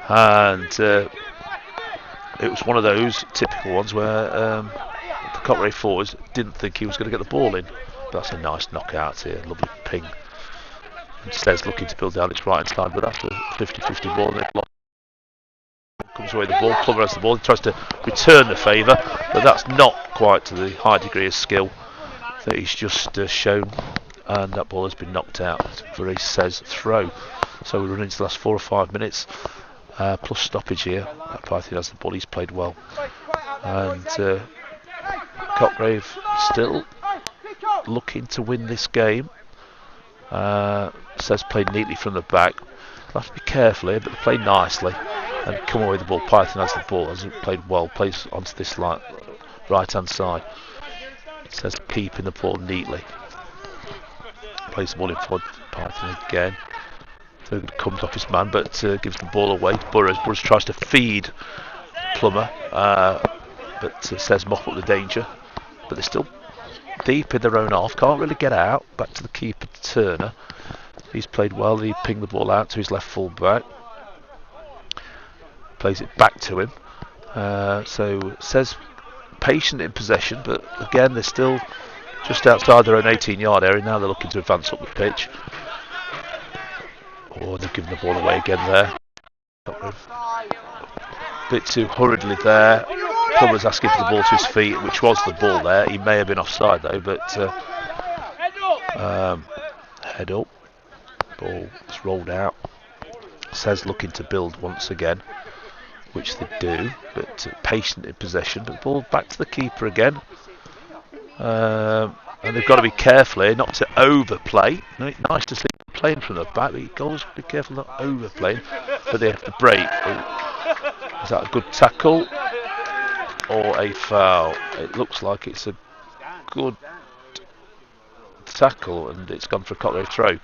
And it was one of those typical ones where the Cockgrave forwards didn't think he was going to get the ball in. But that's a nice knockout here. Lovely ping. And Sez looking to build down its right hand side, but that's a 50-50 ball. And comes away the ball. Plummer has the ball. He tries to return the favour, but that's not quite to the high degree of skill that he's just shown. And that ball has been knocked out for a Sez throw. So we run into the last 4 or 5 minutes plus stoppage here. Python has the ball. He's played well, and Cockgrave still looking to win this game. Sez played neatly from the back. They'll have to be careful here, but they play nicely and come away with the ball. Python has the ball, hasn't played well, plays onto this right hand side. Sez keeping the ball neatly. Plays the ball in front. Python again. Thurgood comes off his man, but gives the ball away to Burrows. Burrows tries to feed Plummer, but Sez mop up the danger. But they're still deep in their own half, can't really get out. Back to the keeper, Turner. He's played well. He pinged the ball out to his left full back. Plays it back to him. So Sez patient in possession, but again they're still just outside their own 18-yard area. Now they're looking to advance up the pitch. Oh, they've given the ball away again there. A bit too hurriedly there. Plummer's asking for the ball to his feet, which was the ball there. He may have been offside though, but head up. Ball is rolled out. Sez looking to build once again, which they do, but patient in possession. But the ball back to the keeper again. And they've got to be careful here not to overplay. Nice to see them playing from the back, but you've got to be careful not overplaying. But they have to break. Is that a good tackle or a foul? It looks like it's a good tackle, and it's gone for a Cockgrave throw.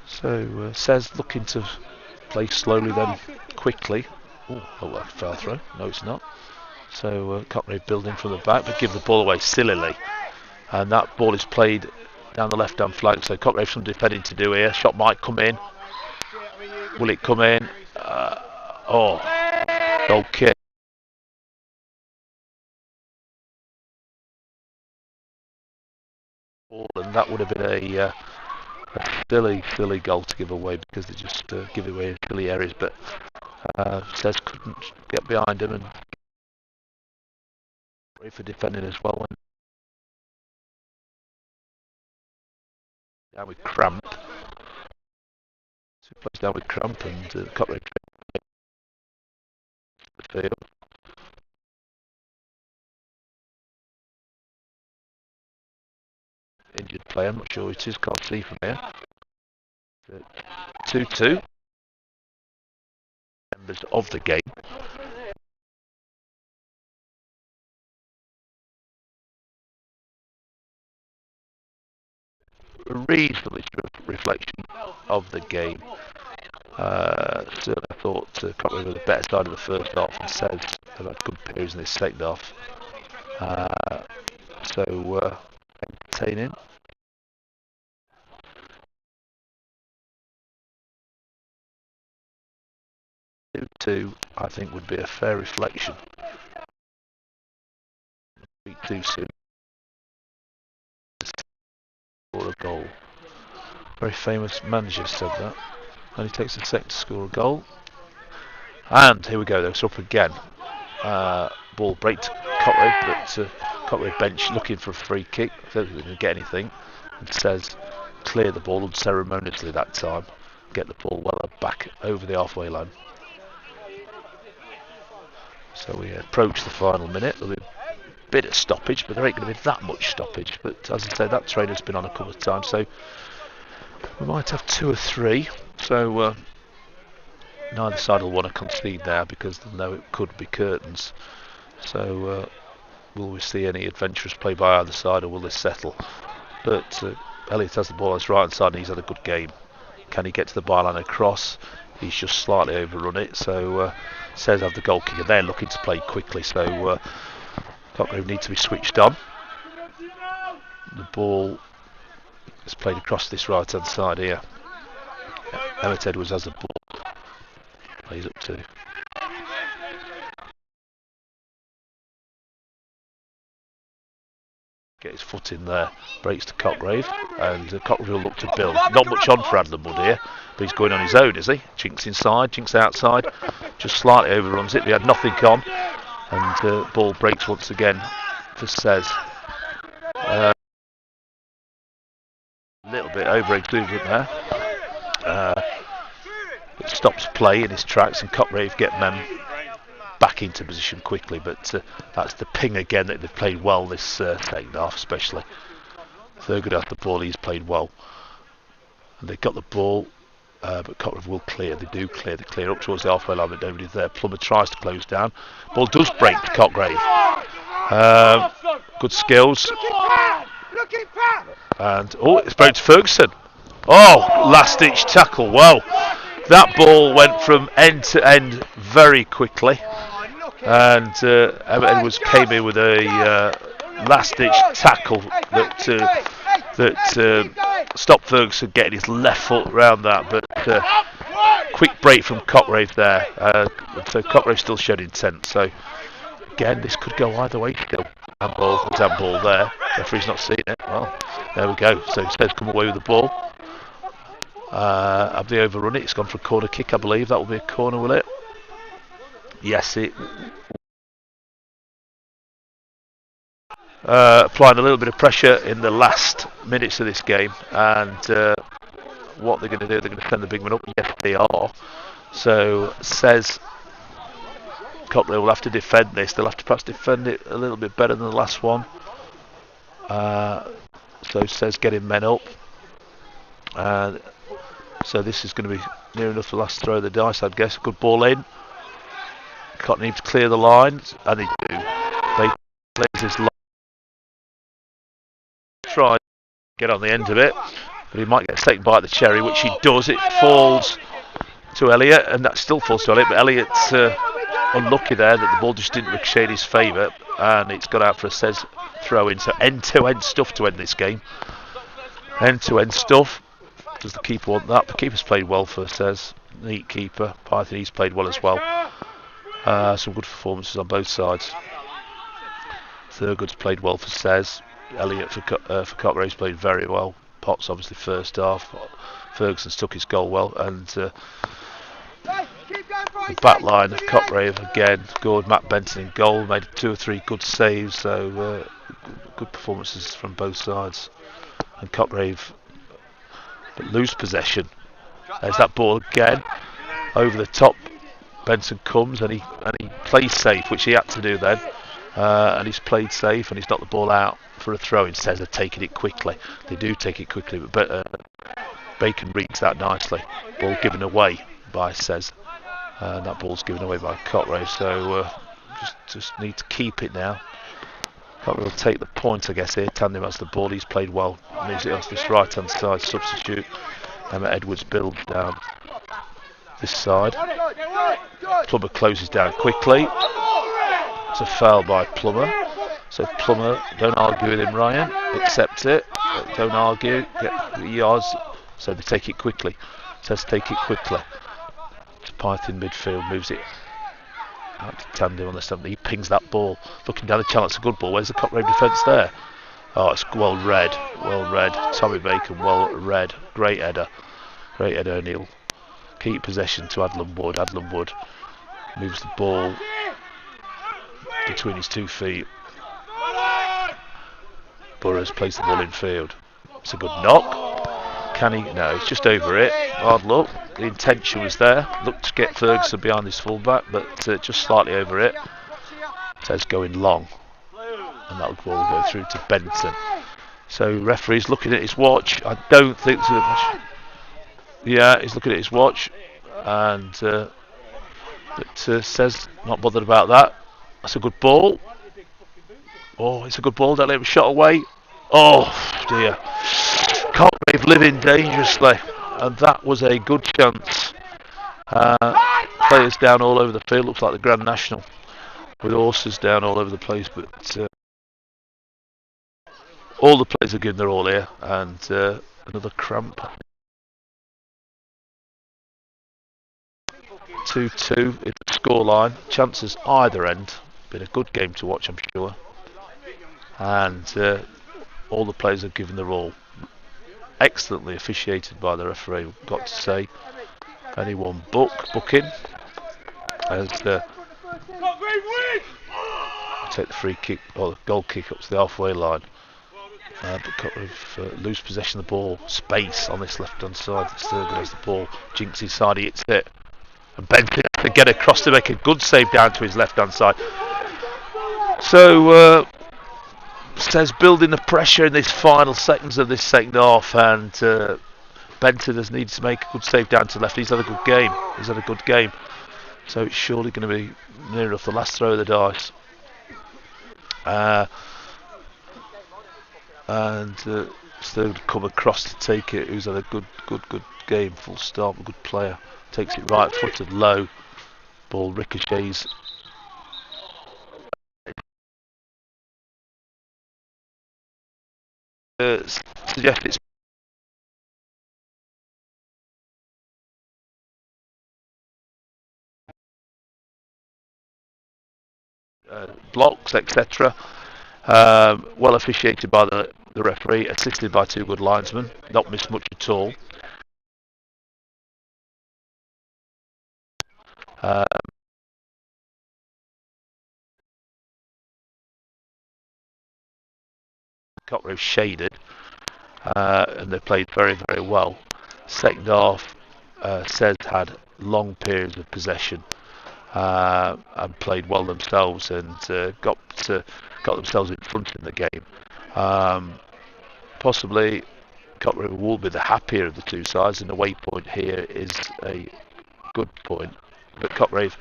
So Sez looking to play slowly then quickly. Oh, that fell through. No, it's not. So Cockgrave building from the back, but give the ball away sillily. And that ball is played down the left-hand flank. So Cockgrave some defending to do here. Shot might come in. Will it come in? Goal kick. And that would have been a silly goal to give away, because they just give away in silly areas. But Sez couldn't get behind him, and great for defending as well. When down with cramp, so plays down with cramp, and Cockgrave the field. Injured player, I'm not sure who it is, can't see from here. 2-2. Members of the game. A reasonable reflection of the game. Certainly I thought Cockgrave were the better side of the first half, and Sez have had good periods in this second half. So entertaining. 2-2, I think, would be a fair reflection. Speak too soon. Score a goal. Very famous manager said that. Only takes a second to score a goal. And here we go, though, it's up again. Ball break to Cockgrave, but Cockgrave bench looking for a free kick. I don't think they're going to get anything. And Sez clear the ball unceremoniously that time. Get the ball well back over the halfway line. So we approach the final minute. There'll be a bit of stoppage, but there ain't going to be that much stoppage. But as I say, that train has been on a couple of times, so we might have 2 or 3. So neither side will want to concede now because they'll know it could be curtains. So will we see any adventurous play by either side, or will this settle? But Elliott has the ball on his right hand side and he's had a good game. Can he get to the byline across? He's just slightly overrun it. So Sez have the goal kicker. They're looking to play quickly, so Cockgrave need to be switched on. The ball is played across this right hand side here. Elliott Edwards has the ball. Plays up to get his foot in there, breaks to Cockgrave, and Cockgrave will look to build. Not much on for Adlam Wood here, but he's going on his own, is he? Jinks inside, jinks outside, just slightly overruns it, but he had nothing on, and ball breaks once again for Sez. A little bit over exuberant there. It stops play in his tracks, and Cockgrave get men back into position quickly, but that's the ping again that they've played well this second half, especially. Thurgood has the ball, he's played well, and they've got the ball, but Cockgrave will clear. They do clear. They clear up towards the halfway line, but nobody's there. Plummer tries to close down. Ball does break to Cockgrave. Good skills, and it's broke to Ferguson. Oh, last ditch tackle. Wow, that ball went from end to end very quickly. And Emmett Edwards came in with a last-ditch tackle that stopped Ferguson getting his left foot round that. But quick break from Cockgrave there. So Cockgrave still showed intent. So again, this could go either way still. Handball there. Referee's not seen it. Well, there we go. So Sez come away with the ball. Have they overrun it? It's gone for a corner kick, I believe. That will be a corner, will it? Yes, it. Applying a little bit of pressure in the last minutes of this game, and what they're going to do, they're going to send the big man up. Yes, they are. So Sez, Cockgrave will have to defend this. They'll have to perhaps defend it a little bit better than the last one. So Sez getting men up. So this is going to be near enough the last throw of the dice, I'd guess. Good ball in. Cotton needs to clear the lines, and they do. They plays his line. Try to get on the end of it, but he might get a second bite of the cherry, which he does. It falls to Elliott, and that still falls to Elliott, but Elliott's unlucky there that the ball just didn't ricochet in his favour, and it's got out for a Sez throw in. So end-to-end stuff to end this game. End-to-end stuff. Does the keeper want that? The keeper's played well for Sez. Neat keeper. Python, he's played well as well. Some good performances on both sides. Thurgood's played well for Sez. Elliott for Cockgrave's played very well. Potts obviously first half. Ferguson's took his goal well, and the back line of Cockgrave again. Good. Matt Benton in goal, made 2 or 3 good saves. So good performances from both sides. And Cockgrave lose possession. There's that ball again over the top. Benson comes and he plays safe, which he had to do then, and he's played safe and he's knocked the ball out for a throw. Instead they're taking it quickly. They do take it quickly, but Bacon reads that nicely. Ball given away by Sez, and that ball's given away by Cockgrave. So just need to keep it now. Cockgrave will take the point, I guess, here. Tandem has the ball. He's played well. Moves it onto this right hand side. Substitute. Emmett Edwards builds down this side. Plummer closes down quickly. It's a foul by Plummer. So Plummer, don't argue with him, Ryan. Accept it. Don't argue. Get yards. So they take it quickly. Says take it quickly. To Python midfield, moves it out to Tandem on the 7th. He pings that ball. Looking down the channel, it's a good ball. Where's the Cockgrave defence there? Oh, it's well read. Well read. Tommy Bacon, well read. Great header. Great header, O'Neill. Keep possession to Adlam Wood. Adlam Wood moves the ball between his 2 feet. Burrows plays the ball in field. It's a good knock. Can he? No, it's just over it. Hard luck. The intention was there. Looked to get Ferguson behind his fullback, but just slightly over it. Says going long, and that ball will go through to Benton. So referee's looking at his watch. I don't think so. Yeah, he's looking at his watch, and says not bothered about that. That's a good ball. Oh, it's a good ball. Don't let him shot away. Oh dear. Cockgrave living dangerously, and that was a good chance. Players down all over the field. Looks like the Grand National, with horses down all over the place, but all the players are giving their all here, and another cramp. 2-2 in the scoreline. Chances either end. Been a good game to watch, I'm sure. And all the players have given their all. Excellently officiated by the referee, got to say. Anyone booking as take the free kick or the goal kick up to the halfway line. But Cotgrave lose possession of the ball. Space on this left hand side. Sturgeon has the ball. Jinx inside, he hits it. And Benton has to get across to make a good save down to his left hand side. So Sez building the pressure in this final seconds of this second half, and Benton has needed to make a good save down to the left. He's had a good game. So it's surely going to be near enough the last throw of the dice. And Sturgeon come across to take it. Who's had a good game, full stop, a good player. Takes it right footed low. Ball ricochets. Suggest it's blocks, etc. Well officiated by the referee, assisted by 2 good linesmen. Not missed much at all. Cotgrave shaded, and they played very, very well. Second half, Sez had long periods of possession and played well themselves, and got themselves in front in the game. Possibly Cotgrave will be the happier of the 2 sides, and the away point here is a good point. But Cotgrave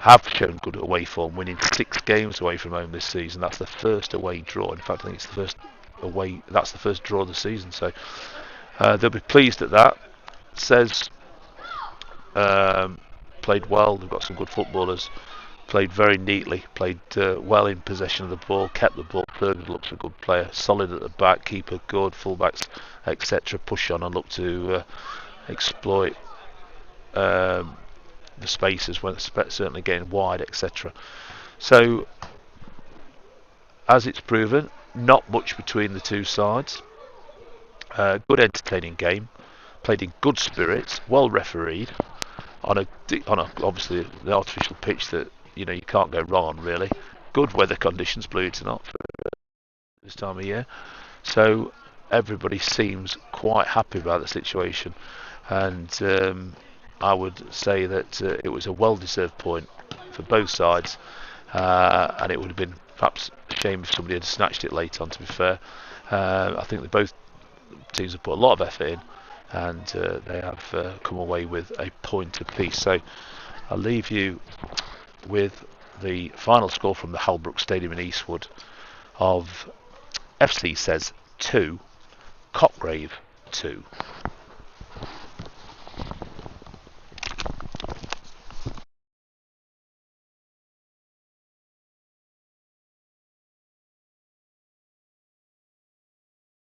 have shown good away form, winning 6 games away from home this season. That's the first away draw. In fact, I think it's the first away. That's the first draw of the season. So they'll be pleased at that. Sez played well. They've got some good footballers. Played very neatly. Played well in possession of the ball. Kept the ball. Third looks a good player. Solid at the back. Keeper good. Fullbacks, etc. Push on and look to exploit the spaces when certainly getting wide, etc. So, as it's proven, not much between the 2 sides. Good entertaining game, played in good spirits, well refereed on a obviously the artificial pitch that you can't go wrong on really. Good weather conditions, believe it or not, for this time of year. So everybody seems quite happy about the situation, and I would say that it was a well-deserved point for both sides, and it would have been perhaps a shame if somebody had snatched it late on, to be fair. I think that both teams have put a lot of effort in, and they have come away with a point apiece. So I'll leave you with the final score from the Halbrook Stadium in Eastwood of FC-Sez 2, Cockgrave 2.